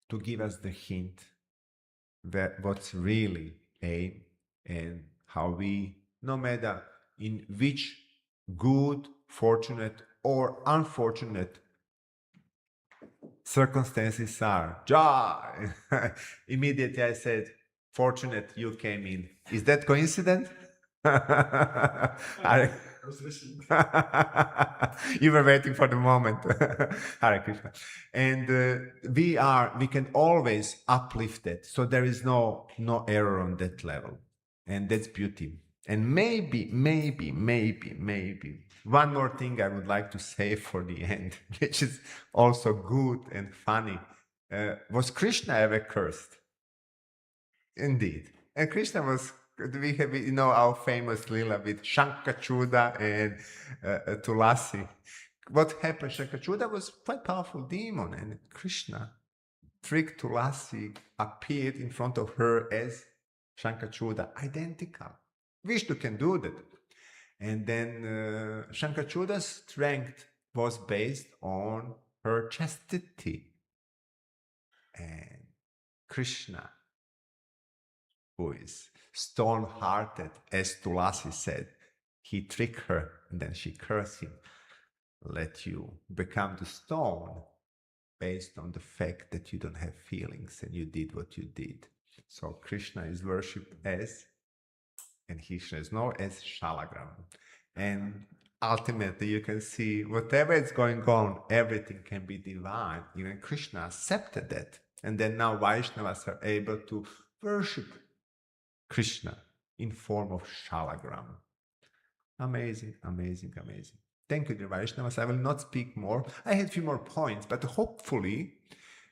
to give us the hint that what's really aim and how we, no matter in which good, fortunate or unfortunate circumstances are. Joy! Immediately I said, fortunate you came in. Is that coincidence? I was listening. You were waiting for the moment. Hare Krishna. And we can always uplift it. So there is no error on that level. And that's beauty. And maybe, one more thing I would like to say for the end, which is also good and funny. Was Krishna ever cursed? Indeed. And Krishna was, we have, our famous lila with Shankachuda and Tulasi. What happened? Shankachuda was quite powerful demon, and Krishna tricked Tulasi, appeared in front of her as Shankachuda, identical. Vishnu can do that. And then Shankachuda's strength was based on her chastity. And Krishna, who is stone-hearted, as Tulasi said, he tricked her and then she cursed him. Let you become the stone based on the fact that you don't have feelings and you did what you did. So Krishna is worshipped as, and Krishna is known as Shalagram. And ultimately you can see whatever is going on, everything can be divine. Even Krishna accepted that. And then now Vaishnavas are able to worship Krishna in form of Shalagram. Amazing, amazing, amazing. Thank you, dear Vaishnavas. I will not speak more. I had a few more points, but hopefully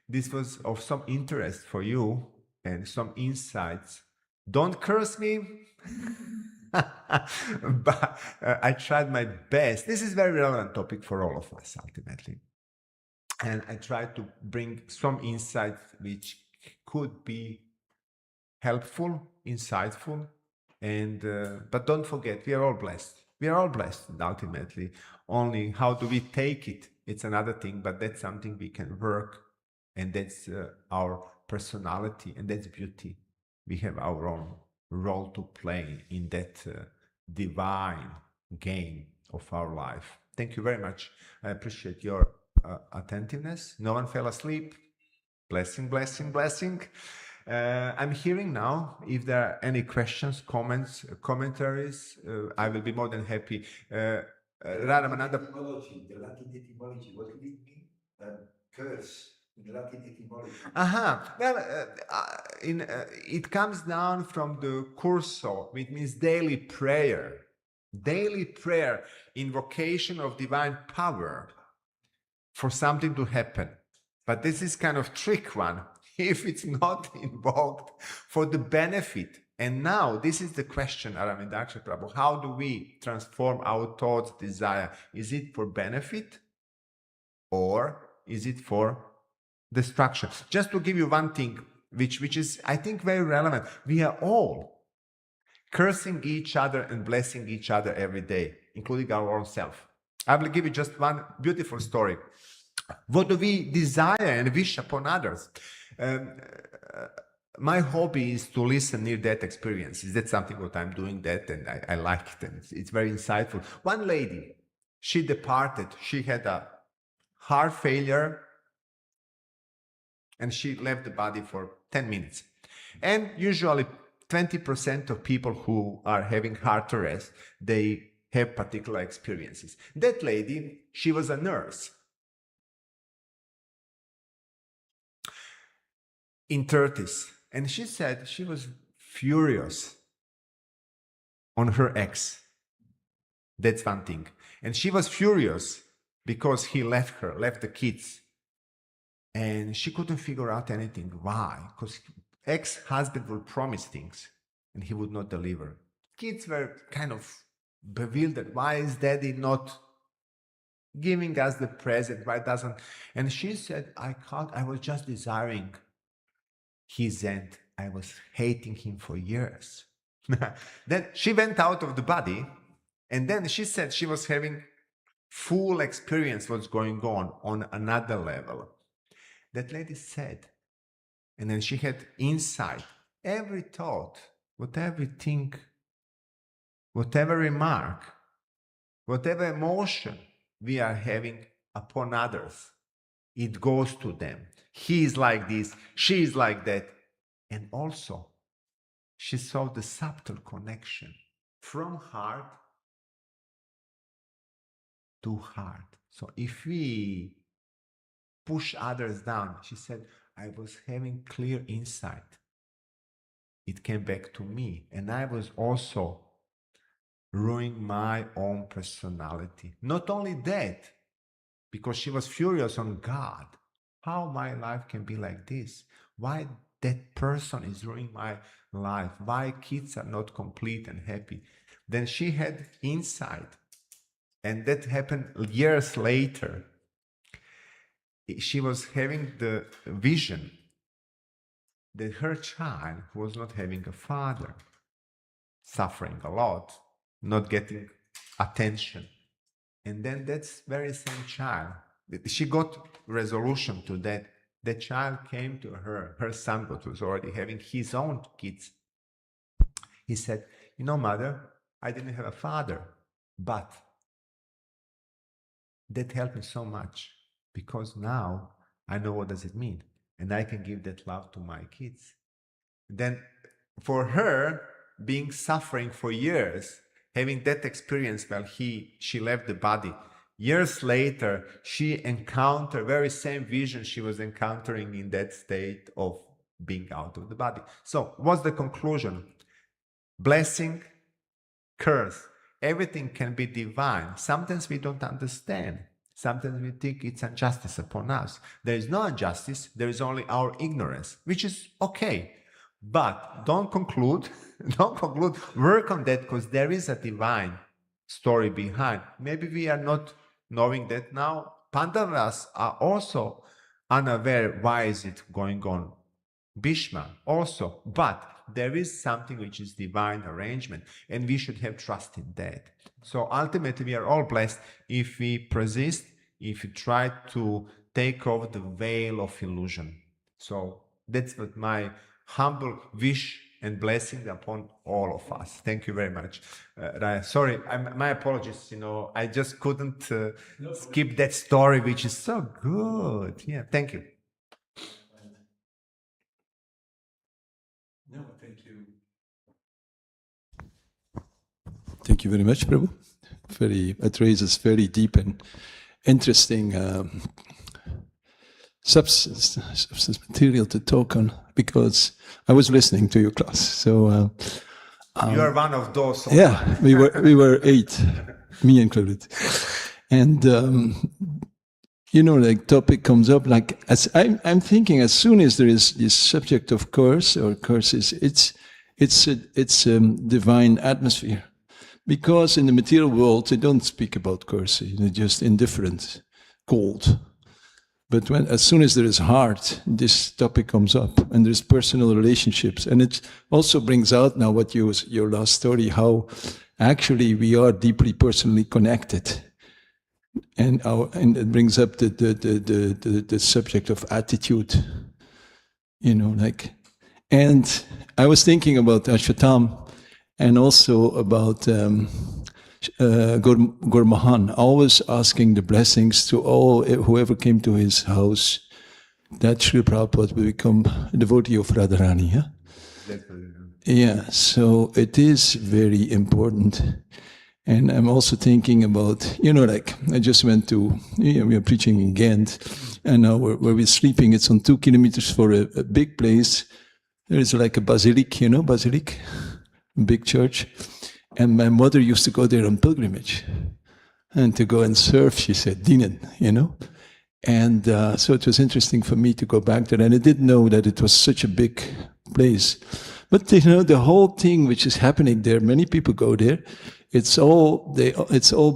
this was of some interest for you and some insights. Don't curse me, but I tried my best. This is a very relevant topic for all of us, ultimately. And I tried to bring some insights which could be helpful, insightful, and but don't forget, we are all blessed. We are all blessed, ultimately. Only how do we take it? It's another thing, but that's something we can work, and that's our personality, and that's beauty. We have our own role to play in that divine game of our life. Thank you very much. I appreciate your attentiveness. No one fell asleep. Blessing, blessing, blessing. I'm hearing now, if there are any questions, comments, commentaries, I will be more than happy. Ramananda. The Latin etymology, what did it mean? Curse, in the Latin etymology. Aha. Well, it comes down from the curso, which means daily prayer. Daily prayer, invocation of divine power for something to happen. But this is kind of trick one. If it's not invoked for the benefit. And now this is the question, Aramidaksha Prabhu. How do we transform our thoughts, desire? Is it for benefit or is it for destruction? Just to give you one thing, which is, I think, very relevant. We are all cursing each other and blessing each other every day, including our own self. I will give you just one beautiful story. What do we desire and wish upon others? My hobby is to listen near-death experiences. That's something what I'm doing that, and I like it, and it's very insightful. One lady, she departed. She had a heart failure, and she left the body for 10 minutes. And usually 20% of people who are having heart arrest, they have particular experiences. That lady, she was a nurse. In 30s, and she said she was furious on her ex. That's one thing. And she was furious because he left her, left the kids. And she couldn't figure out anything. Why? Because ex-husband would promise things and he would not deliver. Kids were kind of bewildered. Why is daddy not giving us the present? Why doesn't? And she said, I can't, I was just desiring his end. I was hating him for years. Then she went out of the body, and then she said she was having full experience what's going on another level. That lady said, and then she had insight. Every thought, whatever think, whatever remark, whatever emotion we are having upon others, it goes to them. He is like this, she is like that. And also, she saw the subtle connection from heart to heart. So if we push others down, she said, I was having clear insight. It came back to me. And I was also ruining my own personality. Not only that, because she was furious on God. How my life can be like this? Why that person is ruining my life? Why kids are not complete and happy? Then she had insight. And that happened years later. She was having the vision that her child was not having a father, suffering a lot, not getting attention. And then that's very same child, she got resolution to that. The child came to her, her son, but was already having his own kids. He said, you know, mother, I didn't have a father, but that helped me so much because now I know what does it mean and I can give that love to my kids. Then for her, being suffering for years, having that experience while she left the body, years later, she encountered very same vision she was encountering in that state of being out of the body. So what's the conclusion? Blessing, curse, everything can be divine. Sometimes we don't understand. Sometimes we think it's injustice upon us. There is no injustice, there is only our ignorance, which is okay. But don't conclude, work on that because there is a divine story behind. Maybe we are not knowing that now. Pandavas are also unaware why is it going on. Bhishma also, but there is something which is divine arrangement and we should have trust in that. So ultimately we are all blessed if we persist, if we try to take off the veil of illusion. So that's what my humble wish and blessing upon all of us. Thank you very much. Sorry, my apologies, I just couldn't skip that story, which is so good. Yeah, thank you. No, thank you. Thank you very much, Prabhu. It raises very deep and interesting substance material to talk on, because I was listening to your class. So you are one of those. Yeah, we were 8, me included, and like topic comes up, like as I'm thinking, as soon as there is this subject of curse or curses, it's a divine atmosphere, because in the material world they don't speak about cursing; they're just indifferent, cold. But as soon as there is heart, this topic comes up, and there's personal relationships, and it also brings out now what your last story, how actually we are deeply personally connected. And it brings up the subject of attitude, and I was thinking about Ashvatam and also about Gurmahan, always asking the blessings to all whoever came to his house, that Srila Prabhupada will become a devotee of Radharani. Yeah? Yeah, so it is very important. And I'm also thinking about, I just went to, we are preaching in Ghent, and now where we're sleeping, it's on 2 kilometers for a big place. There is like a basilic, basilic, big church. And my mother used to go there on pilgrimage and to go and surf, she said, Dinan, And so it was interesting for me to go back there. And I didn't know that it was such a big place. But, the whole thing which is happening there, many people go there. It's all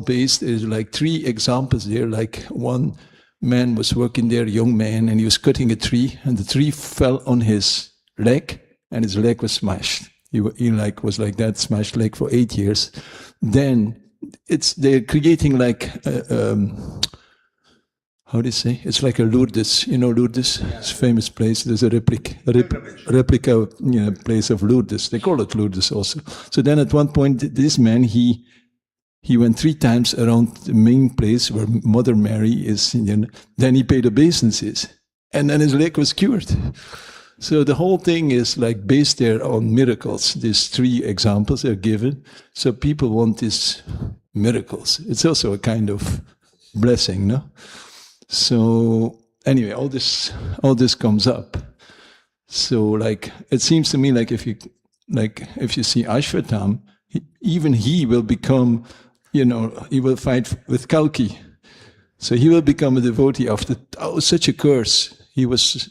based, there's like 3 examples there. Like one man was working there, a young man, and he was cutting a tree, and the tree fell on his leg, and his leg was smashed. He was like that, smashed leg for 8 years. Then they're creating like, how do you say? It's like a Lourdes, Lourdes? Yeah. It's a famous place. There's a replica place of Lourdes. They call it Lourdes also. So then at one point, this man, he went 3 times around the main place where Mother Mary is. Then he paid obeisances. And then his leg was cured. So the whole thing is like based there on miracles. These 3 examples are given. So people want these miracles. It's also a kind of blessing, no? So anyway, all this comes up. So like it seems to me like if you see Ashvatam, even he will become, he will fight with Kalki. So he will become a devotee after such a curse. He was,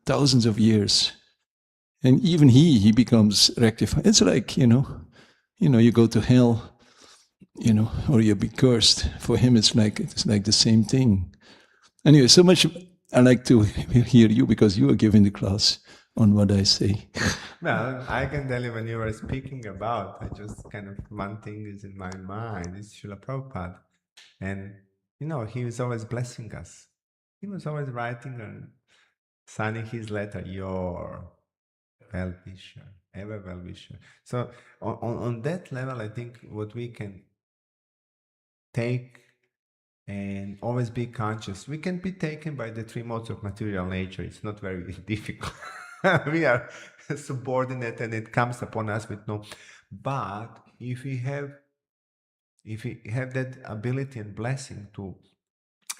thousands of years. And even he becomes rectified. It's like, you go to hell, or you'll be cursed. For him, it's like the same thing. Anyway, so much I like to hear you because you are giving the class. on what I say. Well, I can tell you when you were speaking about, I just kind of, one thing is in my mind, is Srila Prabhupada. And, you know, he was always blessing us. He was always writing and signing his letter, your well-wisher, ever well-wisher. So on that level, I think what we can take and always be conscious, we can be taken by the three modes of material nature. It's not very difficult. We are subordinate and it comes upon us with no. But if we have that ability and blessing to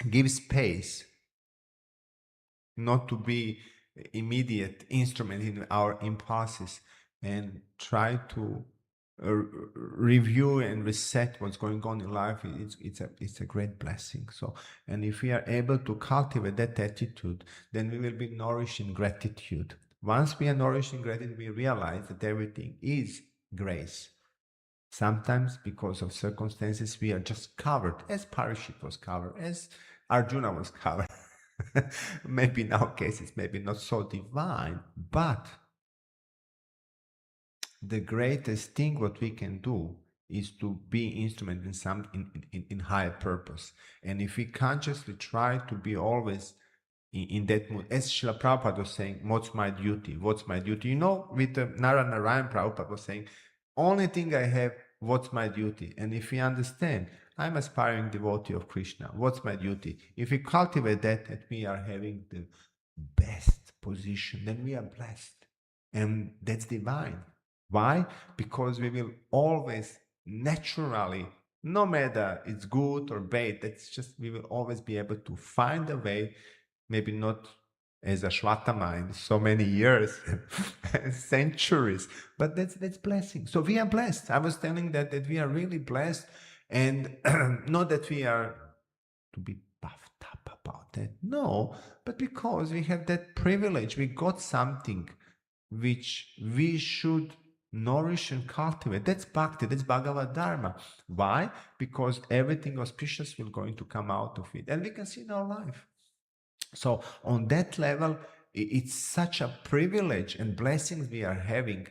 give space, not to be immediate instrument in our impulses, and try to review and reset what's going on in life, it's a great blessing. So, and if we are able to cultivate that attitude, then we will be nourished in gratitude. Once we are nourished in gratitude, we realize that everything is grace. Sometimes because of circumstances we are just covered, as Parishit was covered, as Arjuna was covered. Maybe in our case it's maybe not so divine, but the greatest thing what we can do is to be instrument in some in higher purpose. And if we consciously try to be always in that mood, as Srila Prabhupada was saying, what's my duty? What's my duty? You know, with the Narayan Prabhupada was saying, only thing I have, what's my duty? And if we understand, I'm aspiring devotee of Krishna, what's my duty? If we cultivate that we are having the best position, then we are blessed. And that's divine. Why? Because we will always naturally, no matter it's good or bad, that's just, we will always be able to find a way, maybe not as a Shvatama in so many years, centuries, but that's blessing. So we are blessed. I was telling that we are really blessed, and not that we are to be puffed up about that, no, but because we have that privilege, we got something which we should nourish and cultivate. That's bhakti, that's Bhagavad Dharma. Why? Because everything auspicious will going to come out of it, and we can see in our life. So on that level, it's such a privilege and blessings we are having.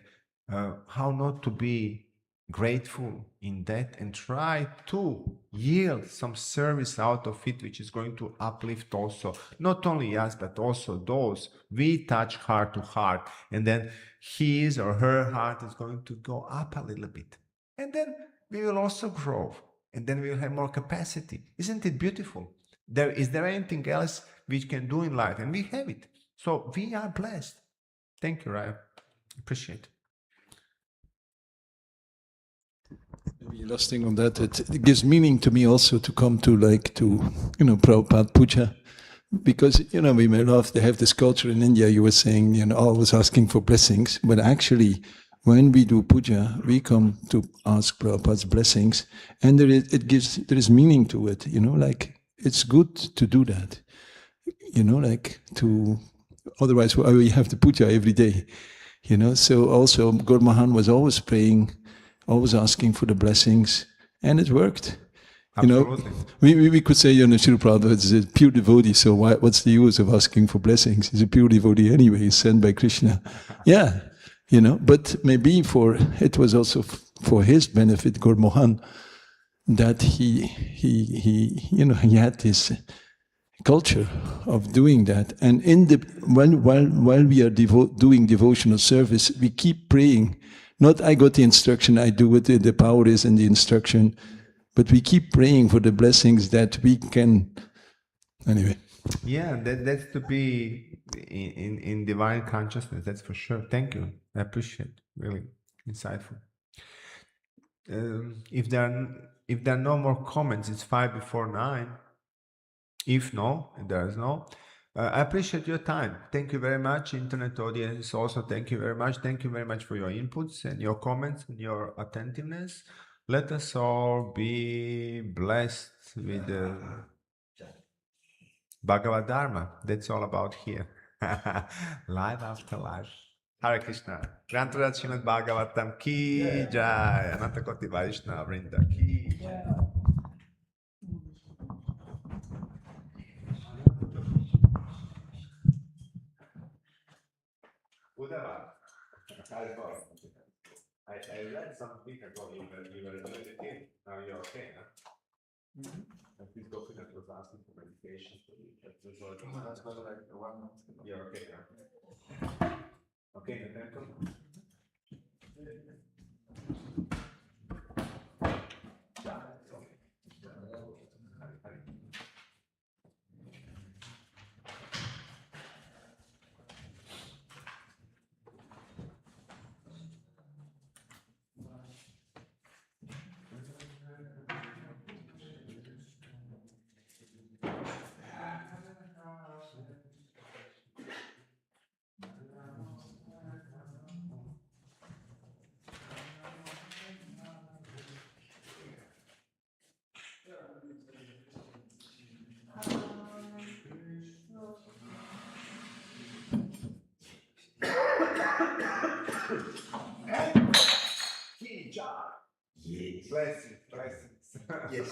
How not to be grateful in that and try to yield some service out of it, which is going to uplift also not only us but also those we touch heart to heart, and then his or her heart is going to go up a little bit, and then we will also grow, and then we will have more capacity. Isn't it beautiful? Is there anything else we can do in life? And we have it. So we are blessed. Thank you, Raya. Appreciate it. Maybe last thing on that, it gives meaning to me also to come to Prabhupada Puja. Because, we may love to have this culture in India, you were saying, always asking for blessings. But actually, when we do puja, we come to ask Prabhupada's blessings. And there is meaning to it, it's good to do that. Otherwise we have the puja every day. So also Gaur Mahan was always praying, always asking for the blessings, and it worked. Absolutely. We could say, Srila Prabhupada is a pure devotee, so what's the use of asking for blessings? He's a pure devotee anyway, he's sent by Krishna. Yeah, but maybe it was also for his benefit, Gaur Mohan, that he had this culture of doing that. And while we are doing devotional service, we keep praying. Not I got the instruction, I do it, the power is in the instruction, but we keep praying for the blessings that we can. Anyway. Yeah, that's to be in divine consciousness, that's for sure. Thank you. I appreciate it. Really insightful. If there are no more comments, it's 9:05. If there is no, I appreciate your time. Thank you very much, internet audience. Also, thank you very much. Thank you very much for your inputs and your comments and your attentiveness. Let us all be blessed with the Bhagavad Dharma. That's all about here. Life after life. Hare Krishna. Grantaraj Śrīmad-Bhāgavatam ki jai. Ananta Koti Vaishnava Vrinda ki jai. Buddha. I read some week ago you were doing the thing. Now you're okay, huh? And this document was asking for medication. That's was like 1 month ago. You're okay, huh? Okay, then come. Yes. Blessings. Yes.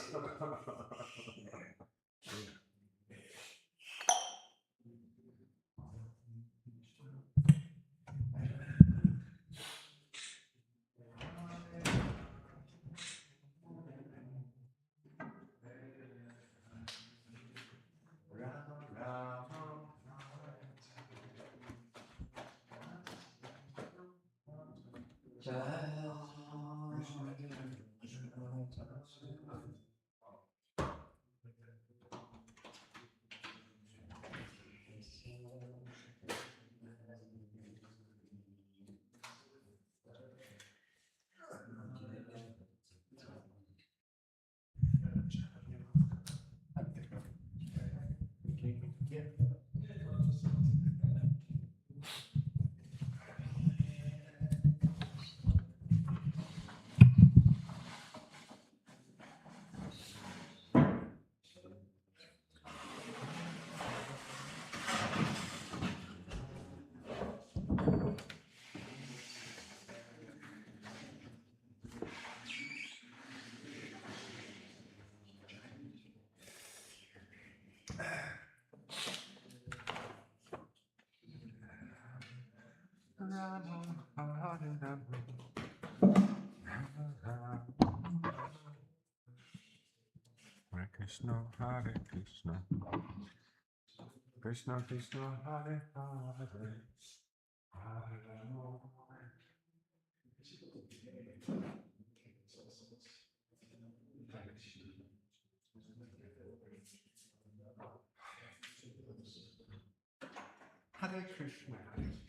Hare Krishna, Hare Krishna, Krishna Krishna, Hare Hare, Hare Rama. Hare Krishna, Hare